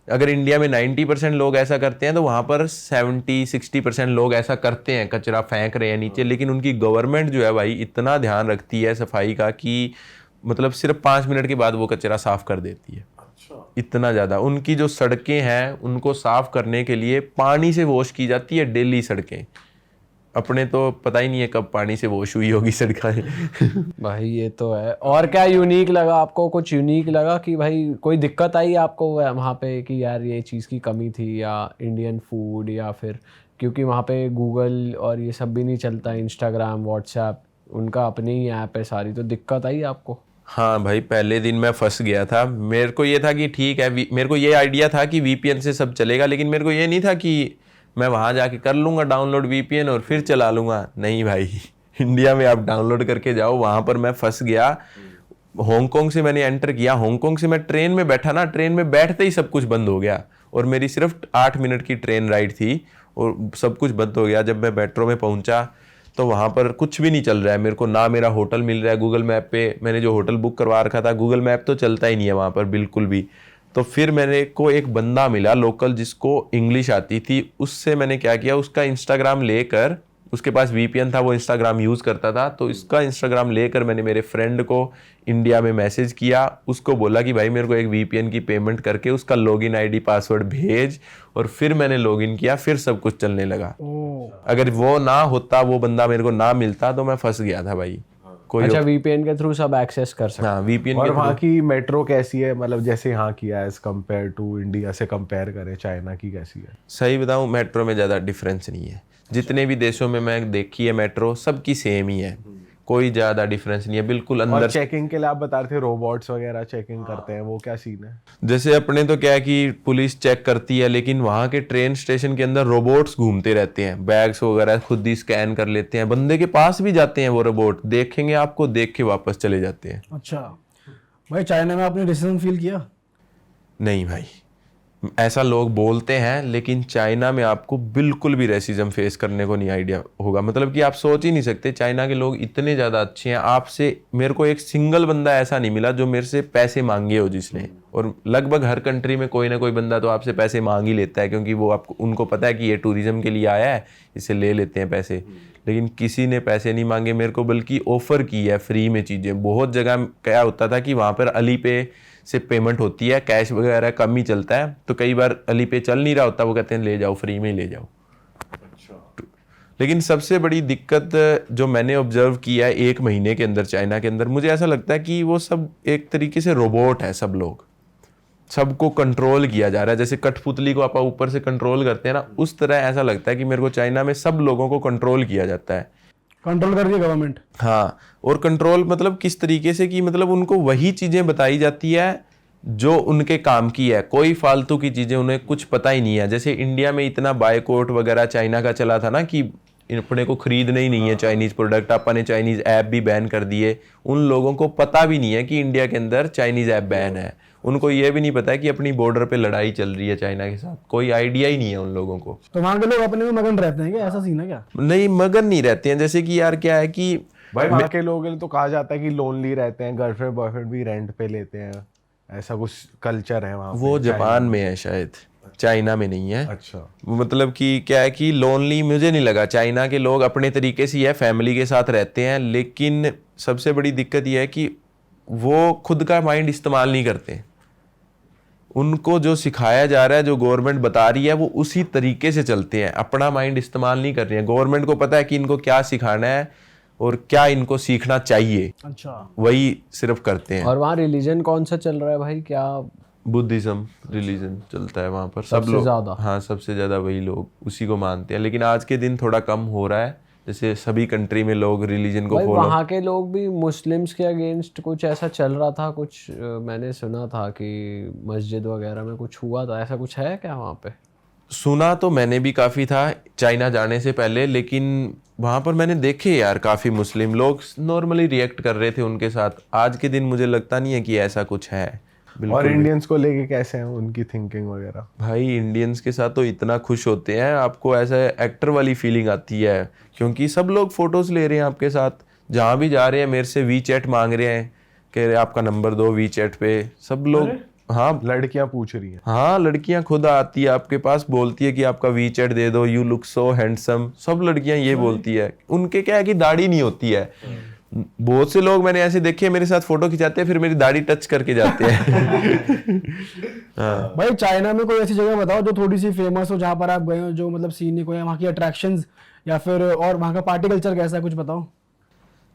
A: अगर इंडिया में 90% लोग ऐसा करते हैं, तो वहाँ पर 70-60% लोग ऐसा करते हैं, कचरा फेंक रहे हैं नीचे। लेकिन उनकी गवर्नमेंट जो है भाई इतना ध्यान रखती है सफाई का कि मतलब सिर्फ 5 मिनट के बाद वो कचरा साफ कर देती है। इतना ज़्यादा उनकी जो सड़कें हैं उनको साफ करने के लिए पानी से वॉश की जाती है डेली सड़कें। अपने तो पता ही नहीं है कब पानी से वॉश हुई होगी सड़कें।
B: भाई ये तो है। और क्या यूनिक लगा आपको? कुछ यूनिक लगा कि भाई कोई दिक्कत आई आपको वहाँ पे कि यार ये चीज़ की कमी थी, या इंडियन फूड, या फिर क्योंकि वहाँ पे गूगल और ये सब भी नहीं चलता, इंस्टाग्राम, व्हाट्सएप, उनका अपनी ही ऐप है सारी, तो दिक्कत आई आपको?
A: हाँ भाई, पहले दिन मैं फंस गया था। मेरे को ये था कि ठीक है, मेरे को ये आइडिया था कि VPN से सब चलेगा, लेकिन मेरे को ये नहीं था कि मैं वहाँ जाके कर लूँगा डाउनलोड VPN और फिर चला लूँगा। नहीं भाई, इंडिया में आप डाउनलोड करके जाओ। वहाँ पर मैं फंस गया। हांगकांग से मैंने एंटर किया, हांगकांग से मैं ट्रेन में बैठा ना, ट्रेन में बैठते ही सब कुछ बंद हो गया और मेरी सिर्फ 8 मिनट की ट्रेन राइड थी और सब कुछ बंद हो गया। जब मैं मेट्रो में पहुंचा तो वहाँ पर कुछ भी नहीं चल रहा है मेरे को, ना मेरा होटल मिल रहा है। गूगल मैप पे मैंने जो होटल बुक करवा रखा था, गूगल मैप तो चलता ही नहीं है वहाँ पर बिल्कुल भी। तो फिर मेरे को एक बंदा मिला लोकल जिसको इंग्लिश आती थी, उससे मैंने क्या किया, उसका इंस्टाग्राम लेकर, उसके पास VPN था, वो इंस्टाग्राम यूज़ करता था, तो इसका इंस्टाग्राम लेकर मैंने मेरे फ्रेंड को इंडिया में मैसेज किया, उसको बोला कि भाई मेरे को एक VPN की पेमेंट करके उसका लॉगिन ID पासवर्ड भेज, और फिर मैंने लॉगिन किया, फिर सब कुछ चलने लगा। अगर वो ना होता, वो बंदा मेरे को ना मिलता तो मैं फंस गया था भाई। कोई
B: अच्छा, VPN के थ्रू सब एक्सेस कर सकते।
A: हाँ, VPN
D: और
A: के
D: वहाँ
A: through।
D: की मेट्रो कैसी है, मतलब जैसे यहाँ की एज कंपेयर टू इंडिया से कंपेयर करें, चाइना की कैसी है?
A: सही बताऊं, मेट्रो में ज़्यादा डिफरेंस नहीं है। जितने भी देशों में मैं देखी है मेट्रो, सबकी सेम ही है, कोई ज़्यादा डिफरेंस नहीं है, बिल्कुल
D: और
A: अंदर।
D: चेकिंग के लिए आप बता रहे थे रोबोट्स वगैरह चेकिंग करते हैं, वो क्या सीन है?
A: जैसे अपने तो क्या है कि पुलिस चेक करती है, लेकिन वहाँ के ट्रेन स्टेशन के अंदर रोबोट्स घूमते रहते हैं, बैग्स वगैरह खुद ही स्कैन कर लेते हैं, बंदे के पास भी जाते हैं वो रोबोट, देखेंगे आपको, देख के वापस चले जाते हैं।
C: अच्छा भाई, चाइना में आपने रेसिज्म फील किया?
A: नहीं भाई, ऐसा लोग बोलते हैं, लेकिन चाइना में आपको बिल्कुल भी रेसिज्म फेस करने को नहीं आइडिया होगा। मतलब कि आप सोच ही नहीं सकते, चाइना के लोग इतने ज़्यादा अच्छे हैं। आपसे मेरे को एक सिंगल बंदा ऐसा नहीं मिला जो मेरे से पैसे मांगे हो जिसने, और लगभग हर कंट्री में कोई ना कोई बंदा तो आपसे पैसे मांग ही लेता है, क्योंकि वो आपको, उनको पता है कि ये टूरिज्म के लिए आया है, इससे ले लेते हैं पैसे। लेकिन किसी ने पैसे नहीं मांगे मेरे को, बल्कि ऑफर की है फ्री में चीज़ें। बहुत जगह क्या होता था कि वहाँ पर अली पे से पेमेंट होती है, कैश वगैरह कम ही चलता है, तो कई बार अली पे चल नहीं रहा होता, वो कहते हैं ले जाओ, फ्री में ही ले जाओ। लेकिन सबसे बड़ी दिक्कत जो मैंने ऑब्जर्व किया है 1 महीने के अंदर चाइना के अंदर, मुझे ऐसा लगता है कि वो सब एक तरीके से रोबोट है। सब लोग, सबको कंट्रोल किया जा रहा है। जैसे कठपुतली को आप ऊपर से कंट्रोल करते हैं ना, उस तरह ऐसा लगता है कि मेरे को चाइना में सब लोगों को कंट्रोल किया जाता है।
C: कंट्रोल कर रही है गवर्नमेंट।
A: हाँ, और कंट्रोल मतलब किस तरीके से कि मतलब उनको वही चीजें बताई जाती है जो उनके काम की है, कोई फालतू की चीजें उन्हें कुछ पता ही नहीं है। जैसे इंडिया में इतना बायकॉट वगैरह चाइना का चला था ना कि अपने को खरीदना ही नहीं है चाइनीज प्रोडक्ट, अपने चाइनीज ऐप भी बैन कर दिए। उन लोगों को पता भी नहीं है कि इंडिया के अंदर चाइनीज ऐप बैन है, उनको ये भी नहीं पता है कि अपनी बॉर्डर पे लड़ाई चल रही है चाइना के साथ, कोई आइडिया ही नहीं है उन लोगों को।
C: तो वहाँ के लोग अपने में मगन रहते हैं क्या? ऐसा सीन है क्या?
A: नहीं, मगन नहीं रहते हैं। जैसे कि यार क्या है कि
D: भाई वहाँ के लोगों के लिए तो कहा जाता है कि लोनली रहते हैं, गर्लफ्रेंड बॉयफ्रेंड भी रेंट पे लेते हैं, ऐसा कुछ कल्चर है वहाँ
A: वो
D: पे
A: जापान में है शायद, चाइना में नहीं है।
D: अच्छा,
A: मतलब कि क्या है कि लोनली मुझे नहीं लगा। चाइना के लोग अपने तरीके से ही है, फैमिली के साथ रहते हैं, लेकिन सबसे बड़ी दिक्कत यह है कि वो खुद का माइंड इस्तेमाल नहीं करते। उनको जो सिखाया जा रहा है, जो गवर्नमेंट बता रही है, वो उसी तरीके से चलते हैं, अपना माइंड इस्तेमाल नहीं कर रहे हैं। गवर्नमेंट को पता है कि इनको क्या सिखाना है और क्या इनको सीखना चाहिए,
C: अच्छा,
A: वही सिर्फ करते हैं।
B: और वहाँ रिलीजन कौन सा चल रहा है भाई? क्या
A: बुद्धिज्म रिलीजन चलता है वहाँ पर, सब
B: सबसे
A: लोग।
B: ज्यादा?
A: हाँ, सबसे ज़्यादा वही लोग उसी को मानते हैं, लेकिन आज के दिन थोड़ा कम हो रहा है। जैसे सभी कंट्री में लोग रिलीजन को
B: भाई
A: फॉलो।
B: वहाँ के लोग भी मुस्लिम्स के अगेंस्ट कुछ ऐसा चल रहा था, कुछ मैंने सुना था कि मस्जिद वगैरह में कुछ हुआ था, ऐसा कुछ है क्या वहाँ पे?
A: सुना तो मैंने भी काफ़ी था चाइना जाने से पहले, लेकिन वहाँ पर मैंने देखे यार काफ़ी मुस्लिम लोग नॉर्मली रिएक्ट कर रहे थे उनके साथ। आज के दिन मुझे लगता नहीं है कि ऐसा कुछ है।
D: और इंडियंस को लेके कैसे हैं उनकी थिंकिंग वगैरह?
A: भाई इंडियंस के साथ तो इतना खुश होते हैं, आपको ऐसा एक्टर वाली फीलिंग आती है, क्योंकि सब लोग फोटोज ले रहे हैं आपके साथ, जहाँ भी जा रहे हैं। मेरे से WeChat मांग रहे हैं कि आपका नंबर दो WeChat पे, सब लोग। हाँ,
D: लड़कियां पूछ रही हैं?
A: हाँ, लड़कियां खुद आती है आपके पास, बोलती है कि आपका WeChat दे दो, यू लुक सो हैंडसम। सब लड़कियां ये बोलती है। उनके क्या है कि दाढ़ी नहीं होती है। बहुत से लोग मैंने ऐसे देखे मेरे साथ फोटो खिंचाते हैं, फिर मेरी दाढ़ी टच करके जाते हैं। हाँ।
C: भाई चाइना में कोई ऐसी जगह बताओ जो थोड़ी सी फेमस हो, जहाँ पर आप गए हो, जो मतलब सीनिक हो, या वहाँ की अट्रैक्शंस, या फिर और वहाँ का पार्टी कल्चर कैसा है, कुछ बताओ।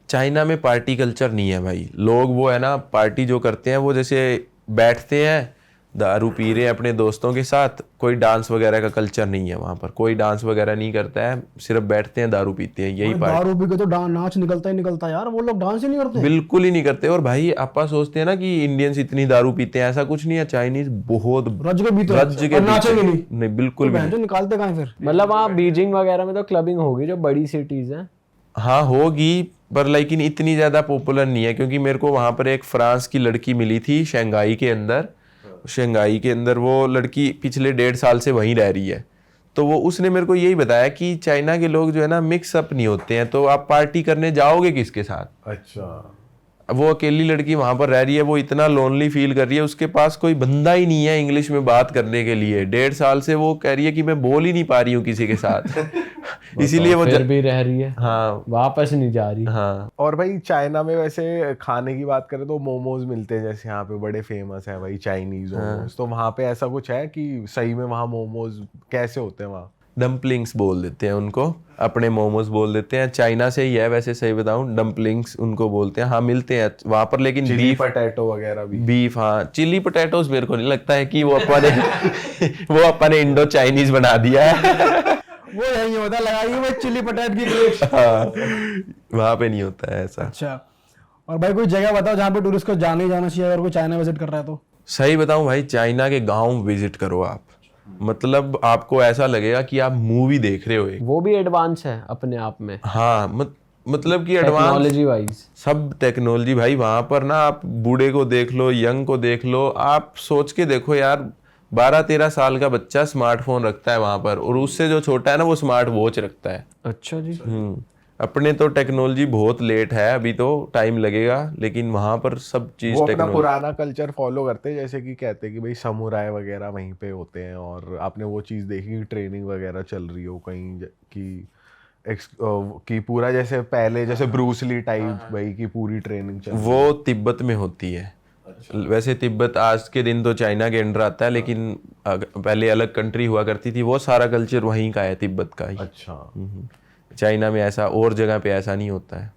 A: चाइना में पार्टी कल्चर नहीं है भाई। लोग वो है ना, पार्टी जो करते हैं वो जैसे बैठते हैं दारू पी रहे हैं अपने दोस्तों के साथ, कोई डांस वगैरह का कल्चर नहीं है वहाँ पर, कोई डांस वगैरह नहीं करता है, सिर्फ बैठते हैं दारू पीते हैं, यही पार्टी।
C: दारू पी के तो नाच निकलता ही निकलता है यार, वो लोग डांस ही नहीं करते।
A: बिल्कुल ही नहीं करते। और भाई आपा सोचते हैं ना कि इंडियंस इतनी दारू पीते हैं, ऐसा कुछ नहीं है। चाइनीज बहुत
C: रज के पीते
A: रज के
C: और नाचेंगे
A: पीते नहीं, बिल्कुल भी
C: जो निकालते कहाँ फिर।
B: मतलब वहाँ बीजिंग वगैरह में तो क्लबिंग होगी जो बड़ी सिटीज हैं।
A: हाँ होगी, पर लेकिन इतनी ज़्यादा पॉपुलर नहीं है। क्योंकि मेरे को वहाँ पर एक फ्रांस की लड़की मिली थी शंघाई के अंदर, शंघाई के अंदर वो लड़की पिछले 1.5 साल से वहीं रह रही है। तो वो उसने मेरे को यही बताया कि चाइना के लोग जो है ना मिक्स अप नहीं होते हैं, तो आप पार्टी करने जाओगे किसके साथ।
D: अच्छा,
A: वो अकेली लड़की वहां पर रह रही है, वो इतना लोनली फील कर रही है, उसके पास कोई बंदा ही नहीं है इंग्लिश में बात करने के लिए। 1.5 साल से वो कह रही है कि मैं बोल ही नहीं पा रही हूँ किसी के साथ इसीलिए वो
B: फिर भी रह रही है,
A: हाँ
B: वापस नहीं जा रही।
A: हाँ।
D: और भाई चाइना में वैसे खाने की बात करें तो मोमोज मिलते हैं, जैसे यहाँ पे बड़े फेमस है भाई चाइनीज मोमोज। तो वहाँ पे ऐसा कुछ है कि सही में वहाँ मोमोज कैसे होते हैं वहाँ?
A: डम्पलिंग्स बोल देते हैं उनको, अपने मोमोज बोल देते हैं। चाइना से ही है वैसे, सही बताऊं डम्पलिंग्स उनको बोलते हैं। हाँ मिलते हैं वहां पर, लेकिन
D: चिली
A: बीफ
D: पटेटो वगैरह भी।
A: बीफ, हाँ चिली पोटैटोज मेरे को नहीं लगता है कि वो अपन ने इंडो चाइनीज बना दिया है
C: वो यही होता है, लगाइए वो चिली पटेट की प्लेट।
A: हाँ, वहां पे नहीं होता है ऐसा।
C: अच्छा, और भाई कोई जगह बताओ जहाँ पे टूरिस्ट को जाना ही जाना चाहिए अगर कोई चाइना विजिट कर रहा है तो?
A: सही बताऊं भाई, चाइना के गांव विजिट करो आप, मतलब आपको ऐसा लगेगा कि आप मूवी देख रहे हो एक।
B: वो भी एडवांस है अपने आप में,
A: हाँ मतलब कि एडवांस
B: टेक्नोलॉजी वाइज
A: सब टेक्नोलॉजी भाई। वहां पर ना आप बूढ़े को देख लो, यंग को देख लो, आप सोच के देखो यार 12-13 साल का बच्चा स्मार्टफोन रखता है वहां पर, और उससे जो छोटा है ना वो स्मार्ट वॉच रखता है।
B: अच्छा जी।
A: अपने तो टेक्नोलॉजी बहुत लेट है, अभी तो टाइम लगेगा, लेकिन वहां पर सब चीज
D: वो अपना
A: टेक्नोलॉजी।
D: पुराना कल्चर फॉलो करते हैं, जैसे कि कहते हैं कि भाई समुराय वगैरह वहीं पे होते हैं। और आपने वो चीज़ देखी कि ट्रेनिंग वगैरह चल रही हो कहीं कि पूरा जैसे पहले जैसे ब्रूस ली टाइप भाई की पूरी ट्रेनिंग चल रही है।
A: वो तिब्बत में होती है। वैसे तिब्बत आज के दिन तो चाइना के अंडर आता है, लेकिन पहले अलग कंट्री हुआ करती थी। वो सारा कल्चर वहीं का है, तिब्बत का ही।
D: अच्छा,
A: चाइना में ऐसा और जगह पे ऐसा नहीं होता है।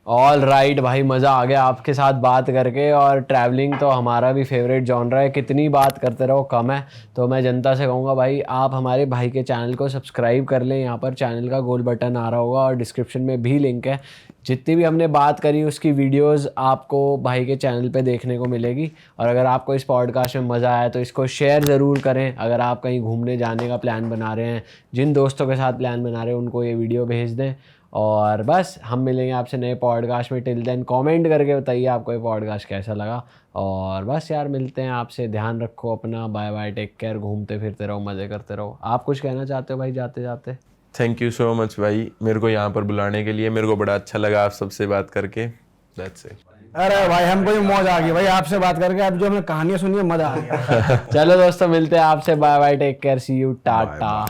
B: ऑल राइट भाई, मज़ा आ गया आपके साथ बात करके। और ट्रैवलिंग तो हमारा भी फेवरेट जॉनरा है, कितनी बात करते रहो कम है। तो मैं जनता से कहूँगा भाई आप हमारे भाई के चैनल को सब्सक्राइब कर लें, यहाँ पर चैनल का गोल बटन आ रहा होगा और डिस्क्रिप्शन में भी लिंक है। जितनी भी हमने बात करी उसकी वीडियोस आपको भाई के चैनल पे देखने को मिलेगी। और अगर आपको इस पॉडकास्ट में मज़ा आया तो इसको शेयर ज़रूर करें। अगर आप कहीं घूमने जाने का प्लान बना रहे हैं, जिन दोस्तों के साथ प्लान बना रहे हैं उनको ये वीडियो भेज दें। और बस हम मिलेंगे आपसे नए पॉडकास्ट में। टिल देन कमेंट करके बताइए आपको ये पॉडकास्ट कैसा लगा। और बस यार मिलते हैं आपसे, ध्यान रखो अपना, बाय बाय, टेक केयर, घूमते फिरते रहो, मज़े करते रहो। आप कुछ कहना चाहते हो भाई जाते जाते?
A: थैंक यू सो मच भाई मेरे को यहाँ पर बुलाने के लिए, मेरे को बड़ा अच्छा लगा आप सबसे बात करके। That's it.
C: अरे भाई हमको भी मौज आ गई भाई आपसे बात करके, अब जो हमें कहानियां सुनी है मजा आ गया।
B: चलो दोस्तों मिलते हैं आपसे, bye bye, take care, see you, Tata.